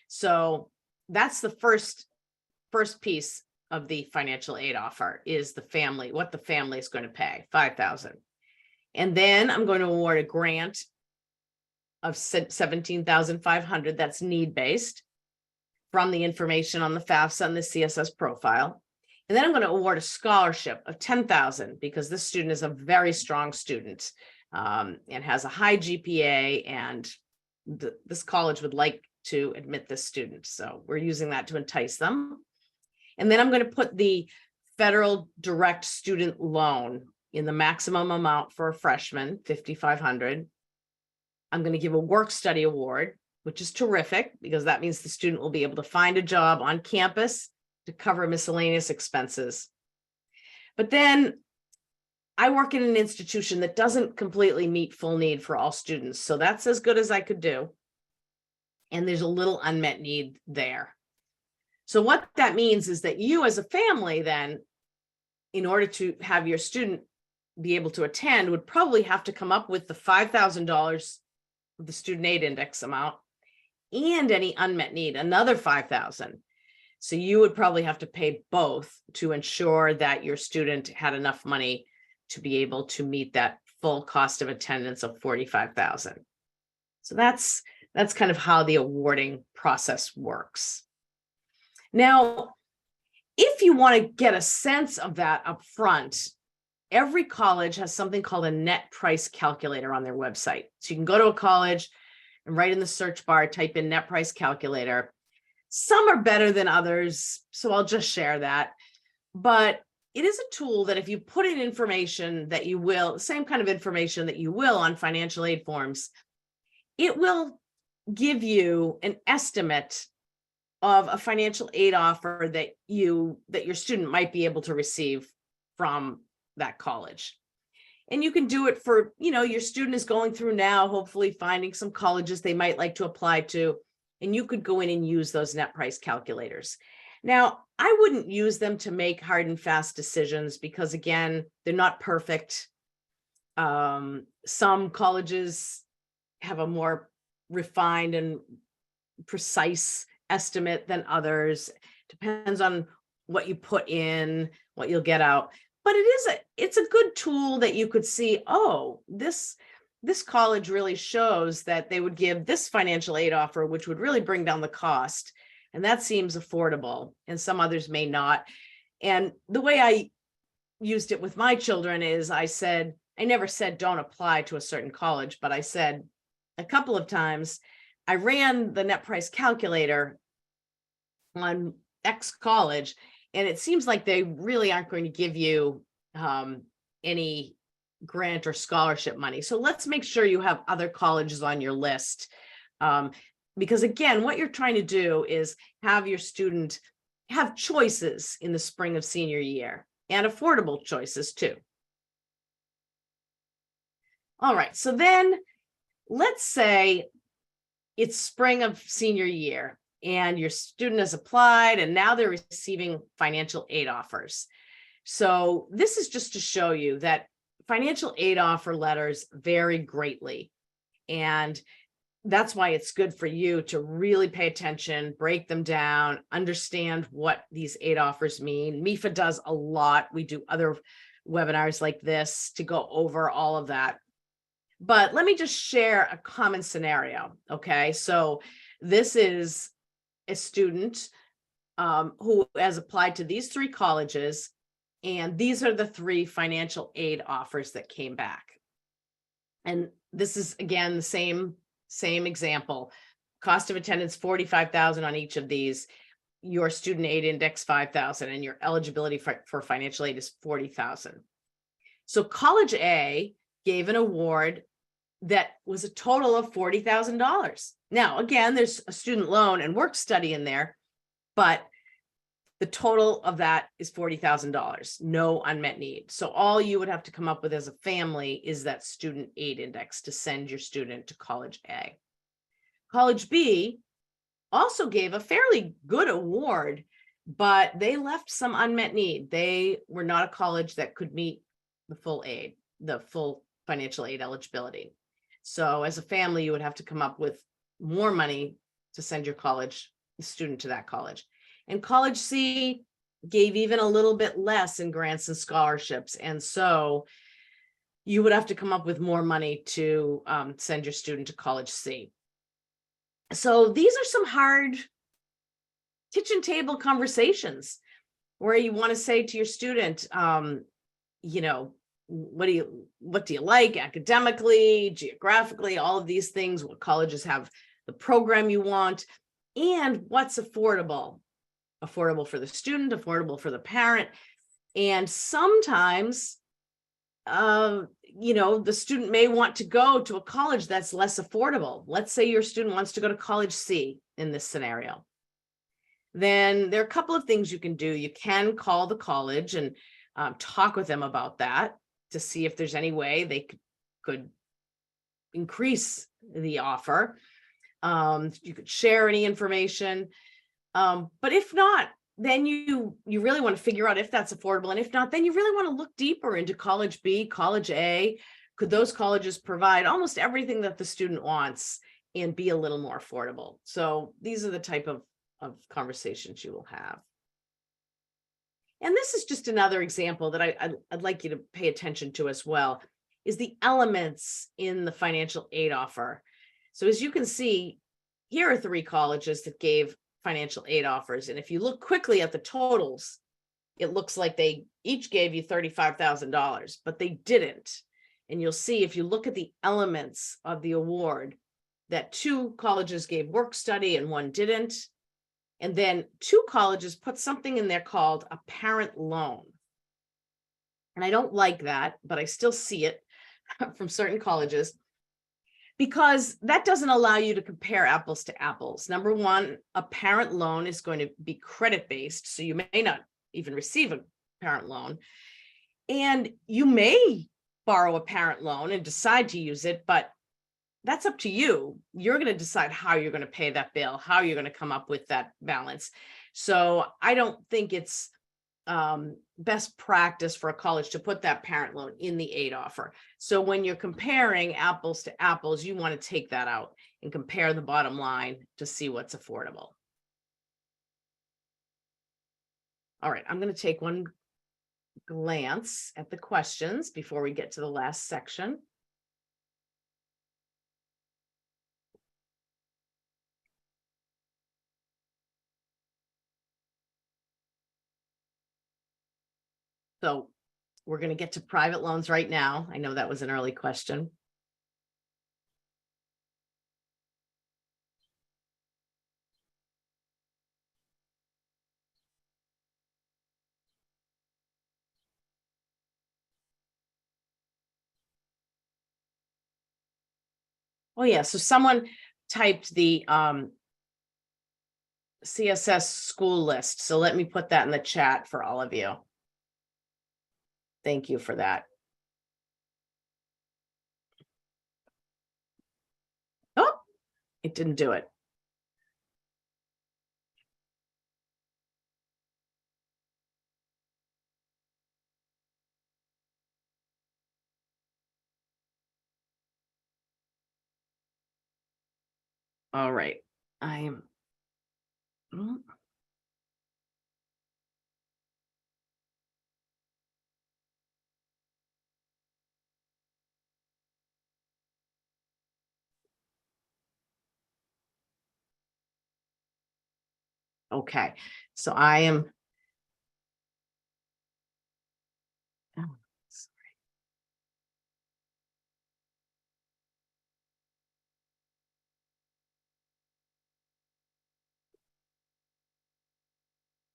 S1: So that's the first piece of the financial aid offer is the family, what the family is going to pay, $5,000. And then I'm going to award a grant of $17,500. That's need-based from the information on the FAFSA and the CSS profile. And then I'm going to award a scholarship of $10,000 because this student is a very strong student and has a high GPA, and this college would like to admit this student. So we're using that to entice them. And then I'm going to put the federal direct student loan in the maximum amount for a freshman, $5,500. I'm going to give a work study award, which is terrific because that means the student will be able to find a job on campus to cover miscellaneous expenses. But then I work in an institution that doesn't completely meet full need for all students. So that's as good as I could do. And there's a little unmet need there. So what that means is that you as a family then, in order to have your student be able to attend, would probably have to come up with the $5,000 of the student aid index amount and any unmet need, another $5,000. So you would probably have to pay both to ensure that your student had enough money to be able to meet that full cost of attendance of $45,000. So that's kind of how the awarding process works. Now, if you want to get a sense of that up front, every college has something called a net price calculator on their website. So you can go to a college and right in the search bar, type in net price calculator. Some are better than others, so I'll just share that. But it is a tool that if you put in information that you will, same kind of information that you will on financial aid forms, it will give you an estimate of a financial aid offer that your student might be able to receive from that college. And you can do it for, your student is going through now, hopefully finding some colleges they might like to apply to, and you could go in and use those net price calculators. Now, I wouldn't use them to make hard and fast decisions because, again, they're not perfect. Some colleges have a more refined and precise estimate than others. Depends on what you put in, what you'll get out. But it's a good tool that you could see, oh, this college really shows that they would give this financial aid offer, which would really bring down the cost. And that seems affordable, and some others may not. And the way I used it with my children is I never said don't apply to a certain college, but I said a couple of times, I ran the net price calculator on X college, and it seems like they really aren't going to give you any grant or scholarship money. So let's make sure you have other colleges on your list. Because again, what you're trying to do is have your student have choices in the spring of senior year, and affordable choices too. All right, so then let's say it's spring of senior year and your student has applied and now they're receiving financial aid offers. So this is just to show you that financial aid offer letters vary greatly. And that's why it's good for you to really pay attention, break them down, understand what these aid offers mean. MEFA does a lot. We do other webinars like this to go over all of that. But let me just share a common scenario. Okay, so this is a student who has applied to these 3 colleges, and these are the 3 financial aid offers that came back. And this is, again, the same example. Cost of attendance, 45,000 on each of these. Your student aid index, 5,000, and your eligibility for financial aid is 40,000. So College A gave an award that was a total of $40,000. Now, again, there's a student loan and work study in there, but the total of that is $40,000, no unmet need. So all you would have to come up with as a family is that student aid index to send your student to College A. College B also gave a fairly good award, but they left some unmet need. They were not a college that could meet the full aid, the full financial aid eligibility. So as a family, you would have to come up with more money to send your student to that college. And College C gave even a little bit less in grants and scholarships. And so you would have to come up with more money to send your student to College C. So these are some hard kitchen table conversations where you want to say to your student, you know, what do you like academically, geographically, all of these things, what colleges have the program you want, and what's affordable for the student, affordable for the parent. And sometimes, you know, the student may want to go to a college that's less affordable. Let's say your student wants to go to College C in this scenario. Then there are a couple of things you can do. You can call the college and talk with them about that to see if there's any way they could increase the offer. You could share any information. But if not, then you really want to figure out if that's affordable. And if not, then you really want to look deeper into College B, College A. Could those colleges provide almost everything that the student wants and be a little more affordable? So these are the type of conversations you will have. And this is just another example that I'd like you to pay attention to as well, is the elements in the financial aid offer. So as you can see, here are 3 colleges that gave financial aid offers. And if you look quickly at the totals, it looks like they each gave you $35,000, but they didn't. And you'll see if you look at the elements of the award that 2 colleges gave work study and 1 didn't. And then 2 colleges put something in there called a parent loan. And I don't like that, but I still see it from certain colleges, because that doesn't allow you to compare apples to apples. Number one, a parent loan is going to be credit-based, so you may not even receive a parent loan. And you may borrow a parent loan and decide to use it, but that's up to you. You're going to decide how you're going to pay that bill, how you're going to come up with that balance. So I don't think it's best practice for a college to put that parent loan in the aid offer. So when you're comparing apples to apples, you want to take that out and compare the bottom line to see what's affordable. All right, I'm going to take one glance at the questions before we get to the last section. So we're going to get to private loans right now. I know that was an early question. Oh yeah, so someone typed the CSS school list. So let me put that in the chat for all of you. Thank you for that. Oh, it didn't do it. All right. I am. Okay. So I am. Oh,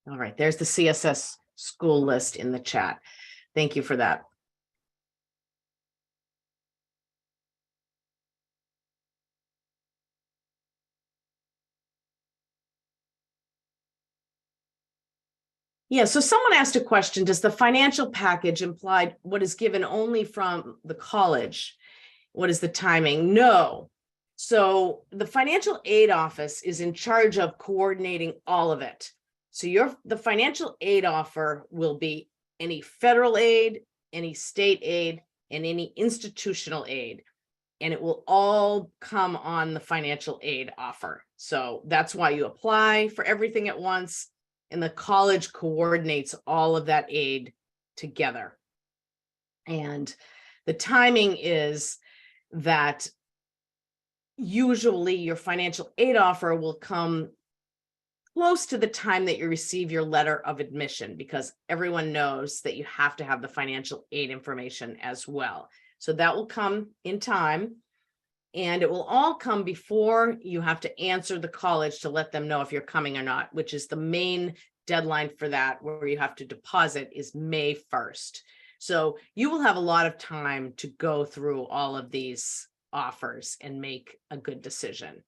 S1: all right. There's the CSS school list in the chat. Thank you for that. Yeah, so someone asked a question, does the financial package imply what is given only from the college? What is the timing? No. So the financial aid office is in charge of coordinating all of it. So the financial aid offer will be any federal aid, any state aid, and any institutional aid. And it will all come on the financial aid offer. So that's why you apply for everything at once, and the college coordinates all of that aid together. And the timing is that usually your financial aid offer will come close to the time that you receive your letter of admission, because everyone knows that you have to have the financial aid information as well. So that will come in time, and it will all come before you have to answer the college to let them know if you're coming or not, which is the main deadline for that, where you have to deposit, is May 1st. So you will have a lot of time to go through all of these offers and make a good decision.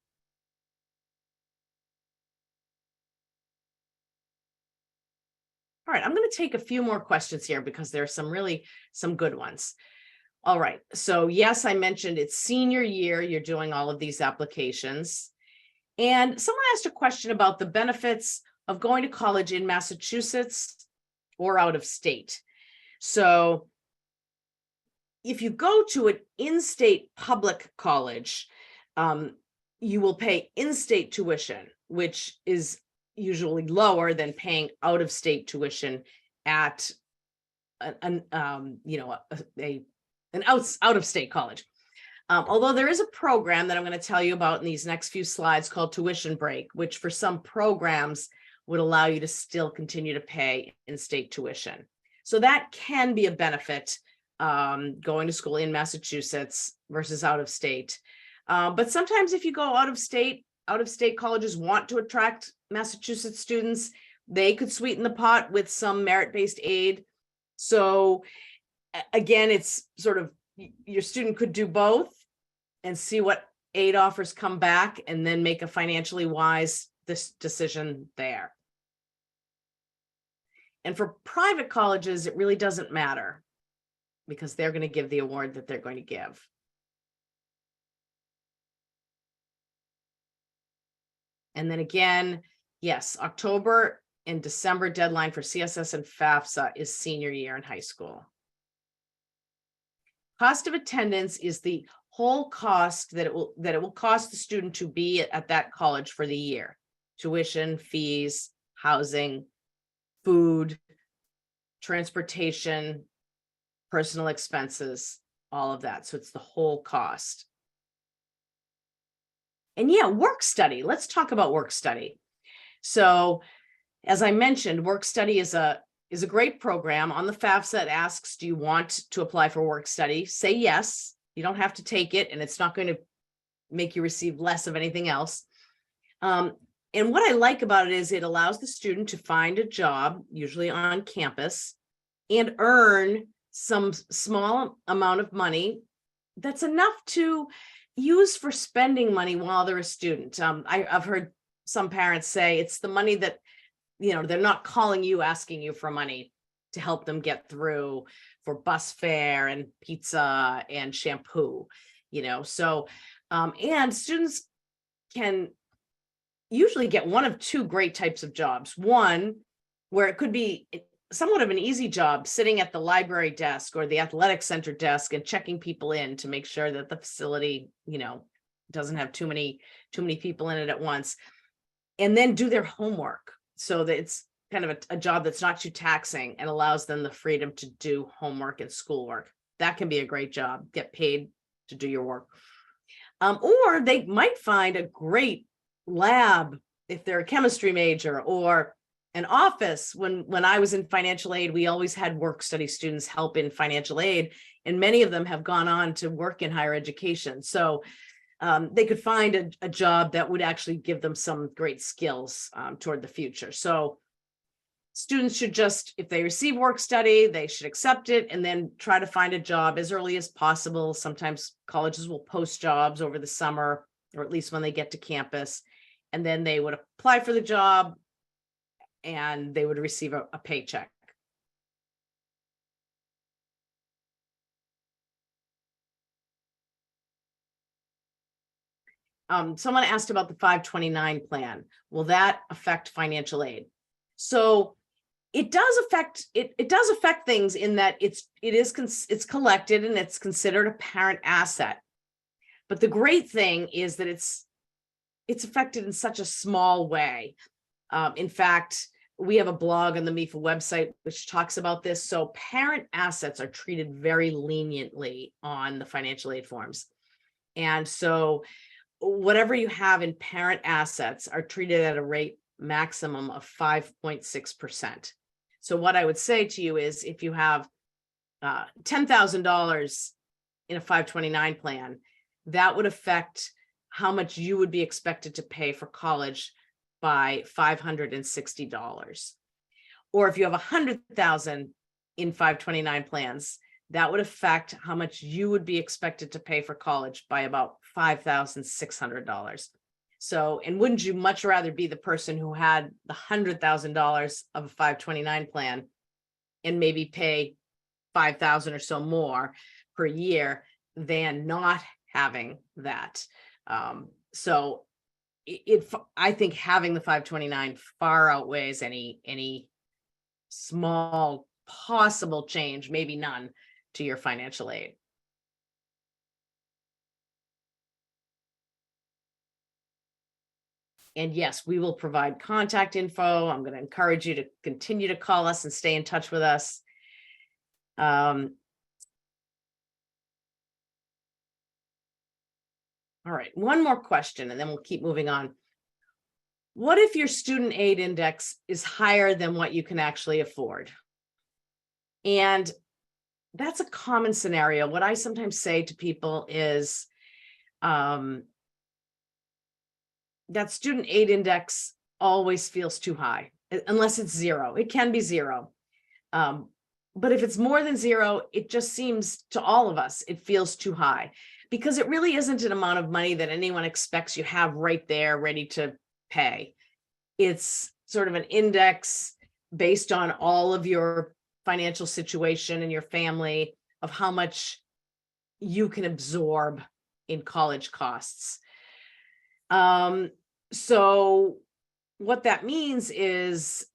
S1: All right, I'm going to take a few more questions here because there are some good ones. All right, so yes, I mentioned it's senior year, you're doing all of these applications. And someone asked a question about the benefits of going to college in Massachusetts or out of state. So if you go to an in-state public college, you will pay in-state tuition, which is usually lower than paying out-of-state tuition at an out-of-state college. Although there is a program that I'm going to tell you about in these next few slides called Tuition Break, which for some programs would allow you to still continue to pay in-state tuition. So that can be a benefit, going to school in Massachusetts versus out of state. But sometimes if you go out of state colleges want to attract Massachusetts students, they could sweeten the pot with some merit-based aid. So again, it's sort of, your student could do both and see what aid offers come back, and then make a financially wise decision there. And for private colleges, it really doesn't matter, because they're going to give the award that they're going to give. And then again, yes, October and December deadline for CSS and FAFSA is senior year in high school. Cost of attendance is the whole cost that it will cost the student to be at that college for the year. Tuition, fees, housing, food, transportation, personal expenses, all of that. So it's the whole cost. And yeah, work study. Let's talk about work study. So as I mentioned, work study is a great program. On the FAFSA, it asks, do you want to apply for work study? Say yes. You don't have to take it, and it's not going to make you receive less of anything else. And what I like about it is it allows the student to find a job, usually on campus, and earn some small amount of money that's enough to use for spending money while they're a student. I've heard some parents say it's the money that, they're not calling you, asking you for money to help them get through for bus fare and pizza and shampoo, so, and students can usually get one of two great types of jobs. One, where it could be somewhat of an easy job, sitting at the library desk or the athletic center desk and checking people in to make sure that the facility, doesn't have too many people in it at once, and then do their homework so that it's kind of a job that's not too taxing and allows them the freedom to do homework and schoolwork. That can be a great job, get paid to do your work. Or they might find a great lab if they're a chemistry major, or an office. When I was in financial aid, we always had work study students help in financial aid, and many of them have gone on to work in higher education. So they could find a job that would actually give them some great skills toward the future. So students should just, if they receive work study, they should accept it and then try to find a job as early as possible. Sometimes colleges will post jobs over the summer, or at least when they get to campus, and then they would apply for the job and they would receive a paycheck. Someone asked about the 529 plan. Will that affect financial aid? So it does affect it does affect things in that it's collected and it's considered a parent asset. But the great thing is that it's affected in such a small way. In fact, we have a blog on the MEFA website which talks about this. So parent assets are treated very leniently on the financial aid forms. And so whatever you have in parent assets are treated at a rate maximum of 5.6%. So what I would say to you is, if you have $10,000 in a 529 plan, that would affect how much you would be expected to pay for college by $560. Or if you have 100,000 in 529 plans, that would affect how much you would be expected to pay for college by about $5,600. So, and wouldn't you much rather be the person who had the $100,000 of a 529 plan and maybe pay 5,000 or so more per year than not having that? So I think having the 529 far outweighs any small possible change, maybe none, to your financial aid. And yes, we will provide contact info. I'm going to encourage you to continue to call us and stay in touch with us. All right, one more question, and then we'll keep moving on. What if your student aid index is higher than what you can actually afford? And that's a common scenario. What I sometimes say to people is, that student aid index always feels too high, unless it's zero. It can be zero. But if it's more than zero, it just seems to all of us, it feels too high, because it really isn't an amount of money that anyone expects you have right there ready to pay. It's sort of an index based on all of your financial situation and your family, of how much you can absorb in college costs. So what that means is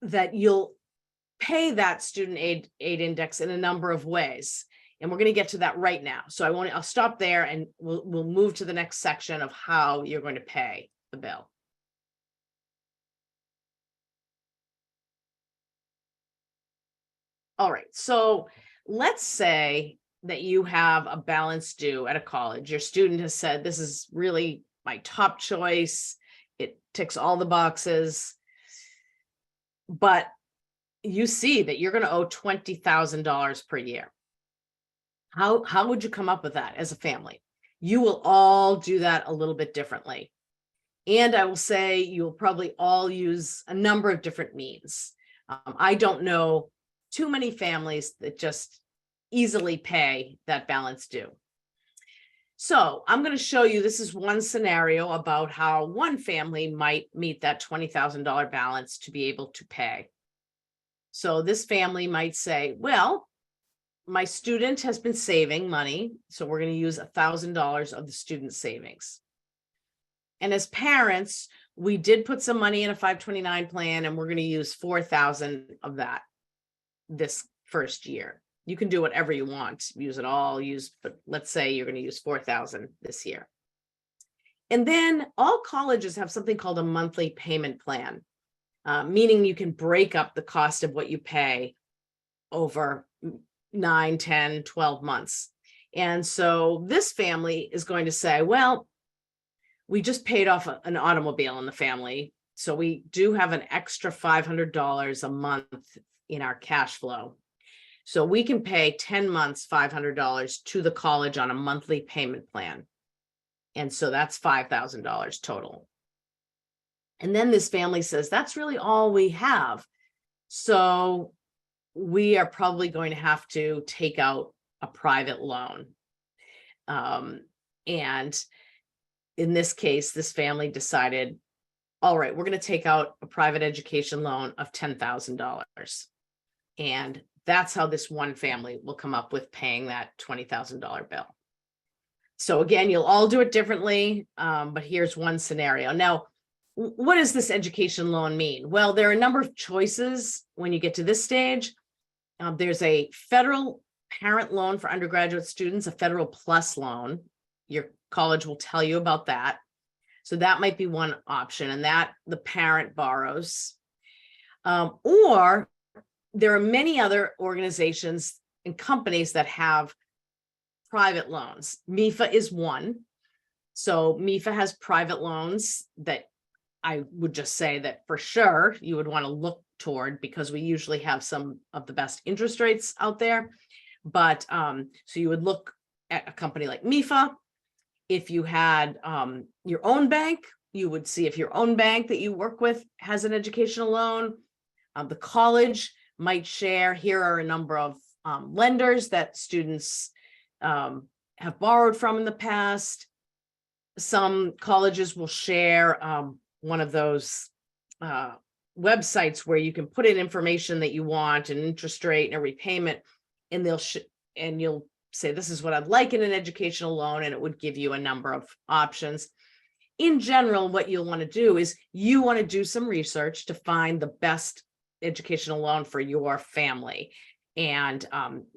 S1: that you'll pay that student aid index in a number of ways. And we're going to get to that right now. So I'll stop there and we'll move to the next section of how you're going to pay the bill. All right. So let's say that you have a balance due at a college. Your student has said, this is really my top choice. It ticks all the boxes. But you see that you're going to owe $20,000 per year. How would you come up with that as a family? You will all do that a little bit differently. And I will say you'll probably all use a number of different means. I don't know too many families that just easily pay that balance due. So I'm going to show you, this is one scenario about how one family might meet that $20,000 balance to be able to pay. So this family might say, well, my student has been saving money, so we're going to use $1,000 of the student savings. And as parents, we did put some money in a 529 plan, and we're going to use $4,000 of that this first year. You can do whatever you want, use it all, but let's say you're going to use 4,000 this year. And then all colleges have something called a monthly payment plan, meaning you can break up the cost of what you pay over 9, 10, 12 months. And so this family is going to say, well, we just paid off an automobile in the family, so we do have an extra $500 a month in our cash flow. So we can pay 10 months, $500 to the college on a monthly payment plan. And so that's $5,000 total. And then this family says, that's really all we have. So we are probably going to have to take out a private loan. And in this case, this family decided, all right, we're going to take out a private education loan of $10,000. And that's how this one family will come up with paying that $20,000 bill. So again, you'll all do it differently, but here's one scenario. Now, what does this education loan mean? Well, there are a number of choices when you get to this stage. There's a federal parent loan for undergraduate students, a federal plus loan. Your college will tell you about that. So that might be one option, and that the parent borrows. Or there are many other organizations and companies that have private loans. MEFA is one. So MEFA has private loans that I would just say that for sure you would want to look toward, because we usually have some of the best interest rates out there. But so you would look at a company like MEFA. If you had your own bank, you would see if your own bank that you work with has an educational loan. The college might share. Here are a number of lenders that students have borrowed from in the past. Some colleges will share one of those websites where you can put in information that you want, an interest rate and a repayment, and you'll say, this is what I'd like in an educational loan, and it would give you a number of options. In general, what you'll want to do is you want to do some research to find the best educational loan for your family, and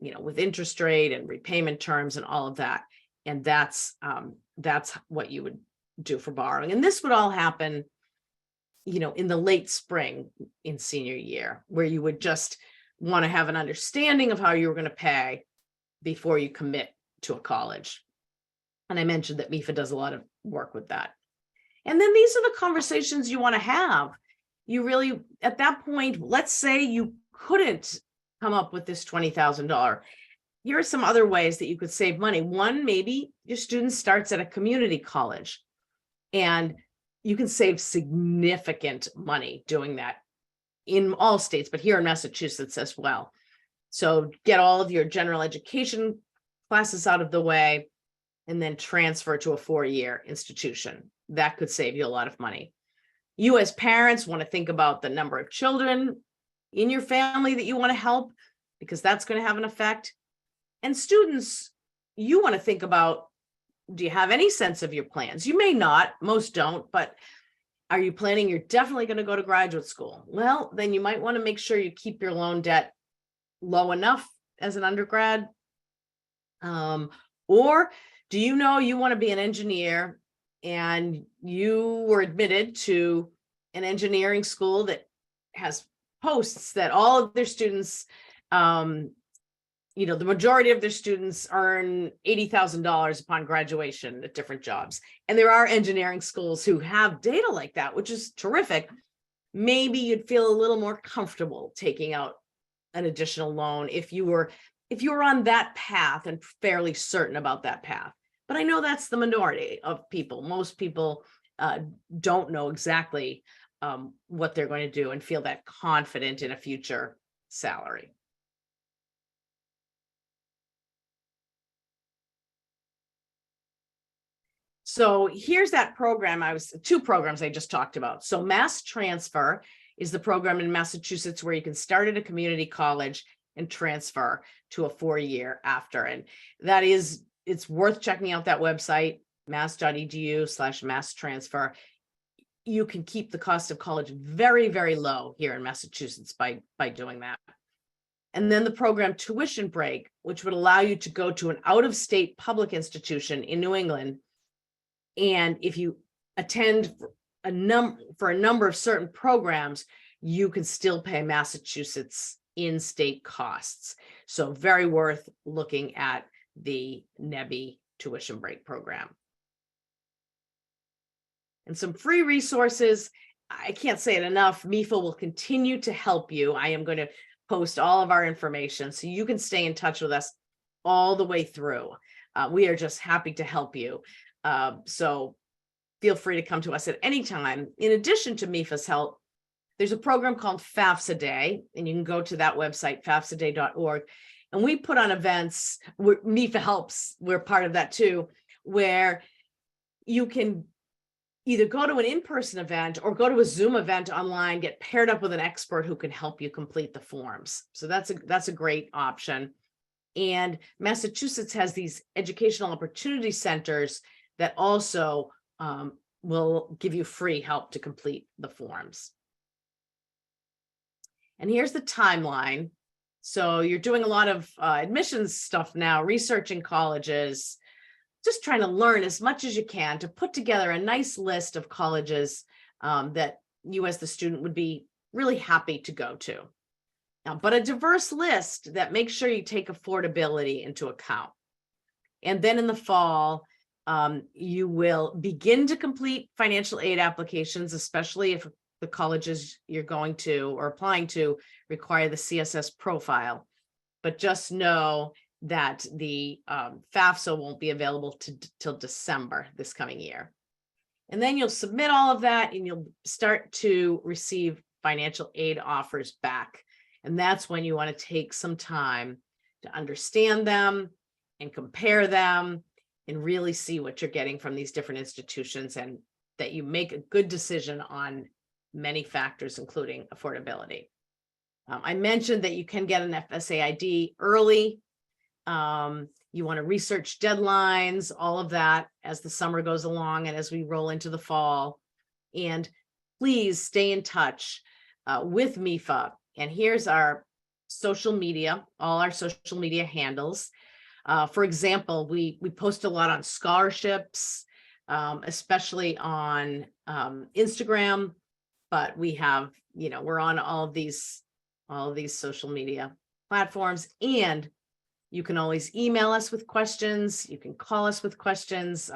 S1: with interest rate and repayment terms and all of that. And that's what you would do for borrowing. And this would all happen, in the late spring in senior year, where you would just want to have an understanding of how you were going to pay before you commit to a college. And I mentioned that MEFA does a lot of work with that. And then these are the conversations you want to have. You really, at that point, let's say you couldn't come up with this $20,000. Here are some other ways that you could save money. One, maybe your student starts at a community college, and you can save significant money doing that in all states, but here in Massachusetts as well. So get all of your general education classes out of the way, and then transfer to a 4-year institution. That could save you a lot of money. You as parents want to think about the number of children in your family that you want to help, because that's going to have an effect. And students, you want to think about, do you have any sense of your plans? You may not, most don't, but are you planning you're definitely going to go to graduate school? Well, then you might want to make sure you keep your loan debt low enough as an undergrad. Or do you know you want to be an engineer, and you were admitted to an engineering school that has posts that all of their students, the majority of their students earn $80,000 upon graduation at different jobs. And there are engineering schools who have data like that, which is terrific. Maybe you'd feel a little more comfortable taking out an additional loan if you were on that path and fairly certain about that path. But I know that's the minority of people. Most people don't know exactly what they're going to do and feel that confident in a future salary. So here's that program. Two programs I just talked about. So Mass Transfer is the program in Massachusetts where you can start at a community college and transfer to a 4-year after. And it's worth checking out that website, mass.edu/mass transfer. You can keep the cost of college very, very low here in Massachusetts by doing that. And then the program tuition break, which would allow you to go to an out-of-state public institution in New England. And if you attend for a number of certain programs, you can still pay Massachusetts in-state costs. So very worth looking at the NEBI tuition break program. And some free resources. I can't say it enough. MEFA will continue to help you. I am going to post all of our information so you can stay in touch with us all the way through. We are just happy to help you. So feel free to come to us at any time. In addition to MEFA's help, there's a program called FAFSA Day, and you can go to that website, fafsaday.org. And we put on events where MEFA helps. We're part of that too, where you can either go to an in-person event or go to a Zoom event online, get paired up with an expert who can help you complete the forms. So that's a great option. And Massachusetts has these educational opportunity centers that also will give you free help to complete the forms. And here's the timeline. So you're doing a lot of admissions stuff now, researching colleges, just trying to learn as much as you can to put together a nice list of colleges that you as the student would be really happy to go to. Now, but a diverse list that makes sure you take affordability into account. And then in the fall, you will begin to complete financial aid applications, especially if the colleges you're going to or applying to require the CSS profile. But just know that the FAFSA won't be available till December this coming year. And then you'll submit all of that and you'll start to receive financial aid offers back. And that's when you want to take some time to understand them and compare them and really see what you're getting from these different institutions, and that you make a good decision on many factors, including affordability. I mentioned that you can get an FSA ID early. You want to research deadlines, all of that as the summer goes along and as we roll into the fall. And please stay in touch with MEFA. And here's our social media, all our social media handles. For example, we post a lot on scholarships, especially on Instagram, but we have, we're on all of these social media platforms, and you can always email us with questions. You can call us with questions,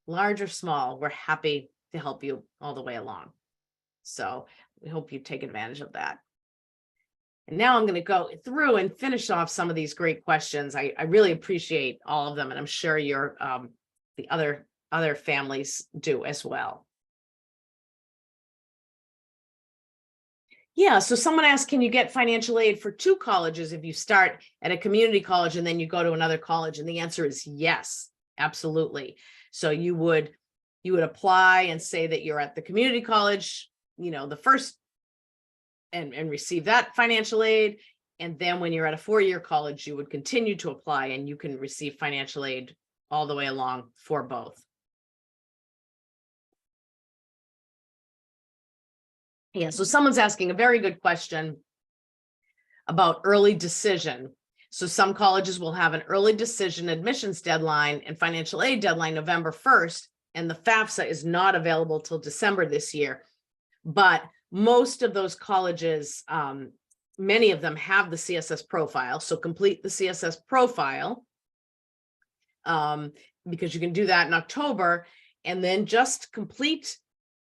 S1: large or small. We're happy to help you all the way along. So we hope you take advantage of that. And now I'm going to go through and finish off some of these great questions. I really appreciate all of them, and I'm sure your the other families do as well. Yeah, so someone asked, can you get financial aid for 2 colleges if you start at a community college and then you go to another college? And the answer is yes, absolutely. So you would apply and say that you're at the community college, the first, and receive that financial aid. And then when you're at a 4-year college, you would continue to apply and you can receive financial aid all the way along for both. Yeah, so someone's asking a very good question about early decision. So some colleges will have an early decision admissions deadline and financial aid deadline November 1st, and the FAFSA is not available till December this year. But most of those colleges, many of them have the CSS profile. So complete the CSS profile because you can do that in October, and then just complete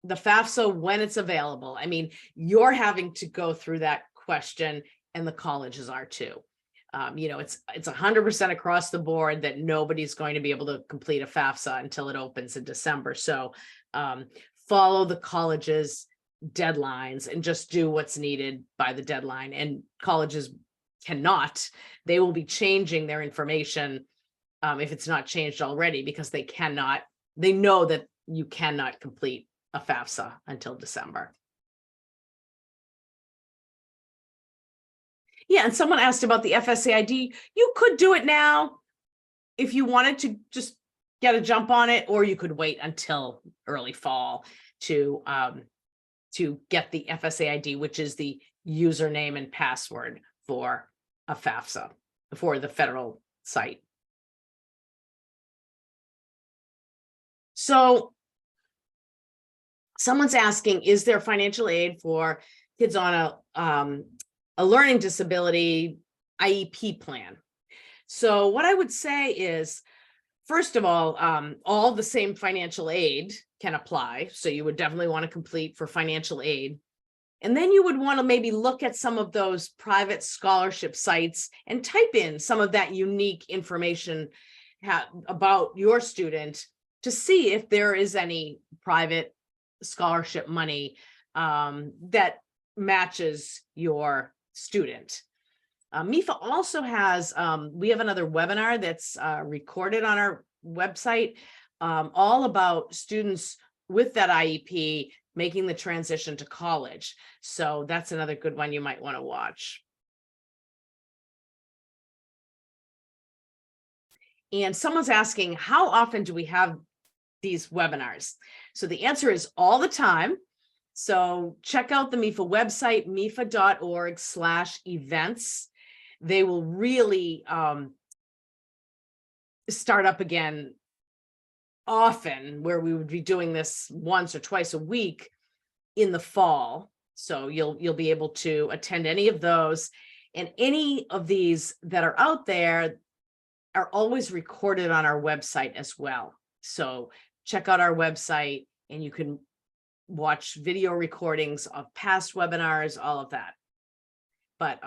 S1: the FAFSA when it's available. I mean, you're having to go through that question, and the colleges are too. It's 100% across the board that nobody's going to be able to complete a FAFSA until it opens in December. So follow the college's deadlines and just do what's needed by the deadline. And colleges cannot, they will be changing their information if it's not changed already, because they know that you cannot complete a FAFSA until December. Yeah, and someone asked about the FSA ID. You could do it now if you wanted to just get a jump on it, or you could wait until early fall to get the FSA ID, which is the username and password for a FAFSA for the federal site. So someone's asking, is there financial aid for kids on a learning disability IEP plan? So what I would say is, first of all the same financial aid can apply. So you would definitely want to complete for financial aid. And then you would want to maybe look at some of those private scholarship sites and type in some of that unique information about your student to see if there is any private scholarship money that matches your student. MEFA also has, we have another webinar that's recorded on our website, all about students with that IEP making the transition to college. So that's another good one you might want to watch. And someone's asking, how often do we have these webinars? So the answer is all the time. So check out the MEFA website, mefa.org/events. They will really start up again often, where we would be doing this once or twice a week in the fall. So you'll be able to attend any of those, and any of these that are out there are always recorded on our website as well. So check out our website and you can watch video recordings of past webinars, all of that. But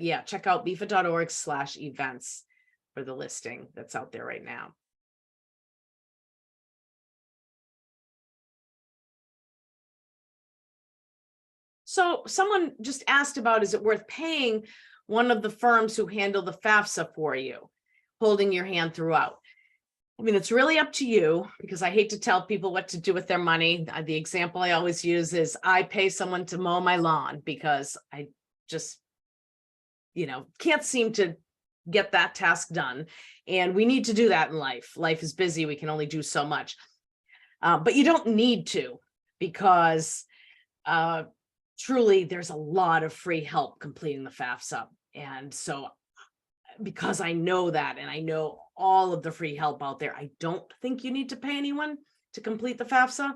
S1: yeah, check out mefa.org/events for the listing that's out there right now. So someone just asked about, is it worth paying one of the firms who handle the FAFSA for you, holding your hand throughout? I mean, it's really up to you, because I hate to tell people what to do with their money. The example I always use is I pay someone to mow my lawn because I just, can't seem to get that task done. And we need to do that in life. Life is busy. We can only do so much. But you don't need to, because truly there's a lot of free help completing the FAFSA. And so because I know that, and I know all of the free help out there, I don't think you need to pay anyone to complete the FAFSA.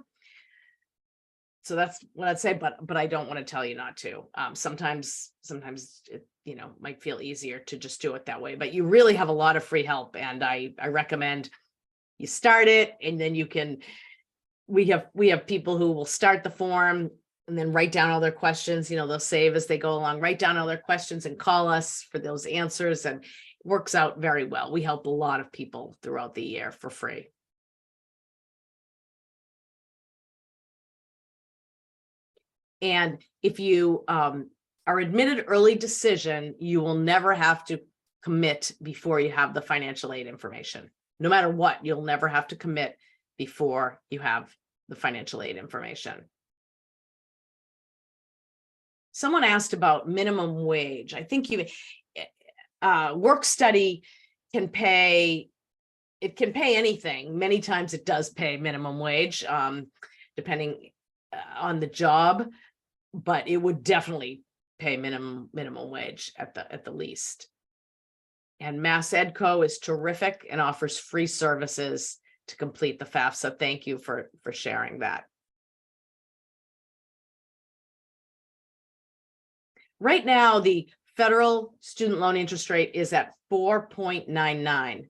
S1: So that's what I'd say, but I don't want to tell you not to. Sometimes it, might feel easier to just do it that way, but you really have a lot of free help. And I recommend you start it, and then we have people who will start the form and then write down all their questions. They'll save as they go along, write down all their questions and call us for those answers, and it works out very well. We help a lot of people throughout the year for free. And if you are admitted early decision, you will never have to commit before you have the financial aid information. No matter what, you'll never have to commit before you have the financial aid information. Someone asked about minimum wage. I think work study can pay anything. Many times it does pay minimum wage, depending on the job, but it would definitely pay minimum wage at the least. And Mass Edco is terrific and offers free services to complete the FAFSA. Thank you for sharing that. Right now, the federal student loan interest rate is at 4.99.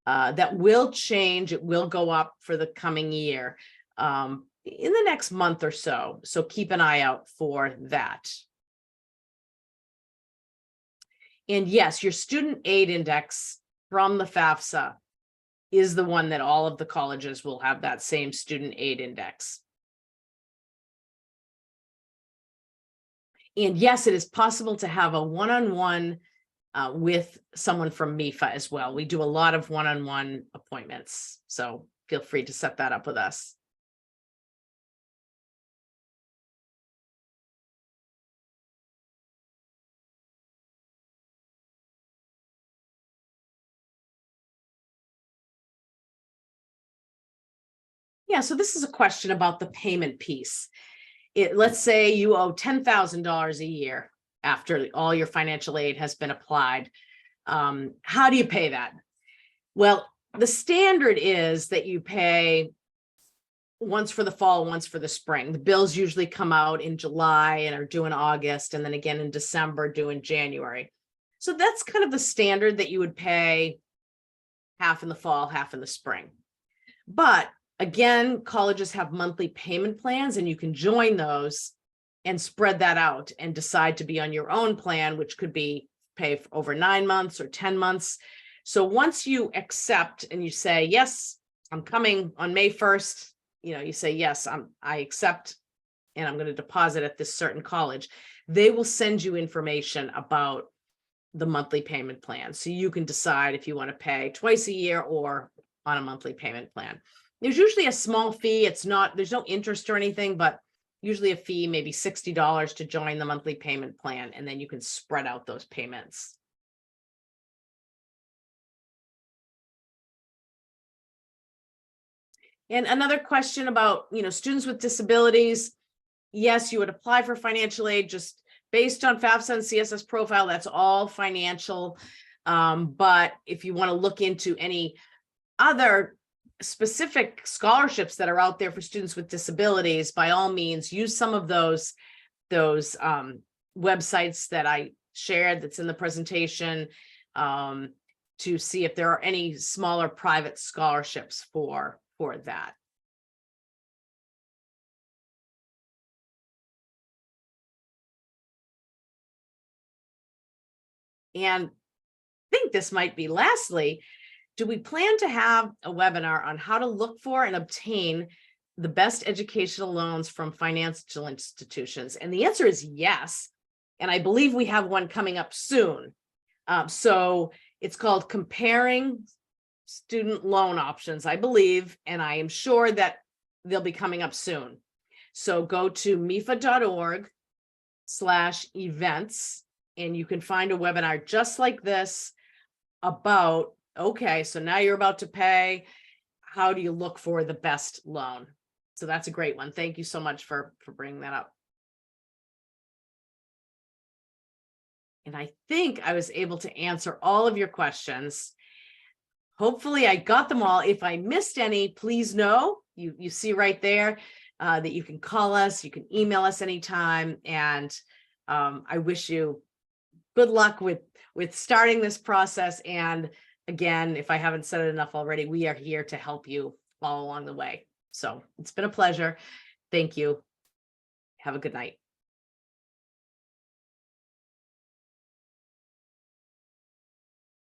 S1: That will change. It will go up for the coming year in the next month or so. So keep an eye out for that. And yes, your student aid index from the FAFSA is the one that all of the colleges will have, that same student aid index. And yes, it is possible to have a one-on-one with someone from MEFA as well. We do a lot of one-on-one appointments, so feel free to set that up with us. Yeah, so this is a question about the payment piece. Let's say you owe $10,000 a year after all your financial aid has been applied. How do you pay that? Well, the standard is that you pay once for the fall, once for the spring. The bills usually come out in July and are due in August, and then again in December, due in January. So that's kind of the standard that you would pay half in the fall, half in the spring. But again, colleges have monthly payment plans, and you can join those and spread that out and decide to be on your own plan, which could be pay for over 9 months or 10 months. So once you accept and you say, yes, I'm coming on May 1st, you say, yes, I accept, and I'm going to deposit at this certain college, they will send you information about the monthly payment plan. So you can decide if you want to pay twice a year or on a monthly payment plan. There's usually a small fee. There's no interest or anything, but usually a fee, maybe $60 to join the monthly payment plan. And then you can spread out those payments. And another question about, students with disabilities. Yes, you would apply for financial aid just based on FAFSA and CSS profile. That's all financial. But if you want to look into any other specific scholarships that are out there for students with disabilities, by all means, use some of those websites that I shared that's in the presentation to see if there are any smaller private scholarships for that. And I think this might be lastly, do we plan to have a webinar on how to look for and obtain the best educational loans from financial institutions? And the answer is yes. And I believe we have one coming up soon. So it's called Comparing Student Loan Options, I believe, and I am sure that they'll be coming up soon. So go to mefa.org/events, and you can find a webinar just like this about, okay, so now you're about to pay. How do you look for the best loan? So that's a great one. Thank you so much for bringing that up. And I think I was able to answer all of your questions. Hopefully I got them all. If I missed any, please know. You see right there that you can call us, you can email us anytime. And I wish you good luck with starting this process. And again, if I haven't said it enough already, we are here to help you all along the way. So it's been a pleasure. Thank you. Have a good night.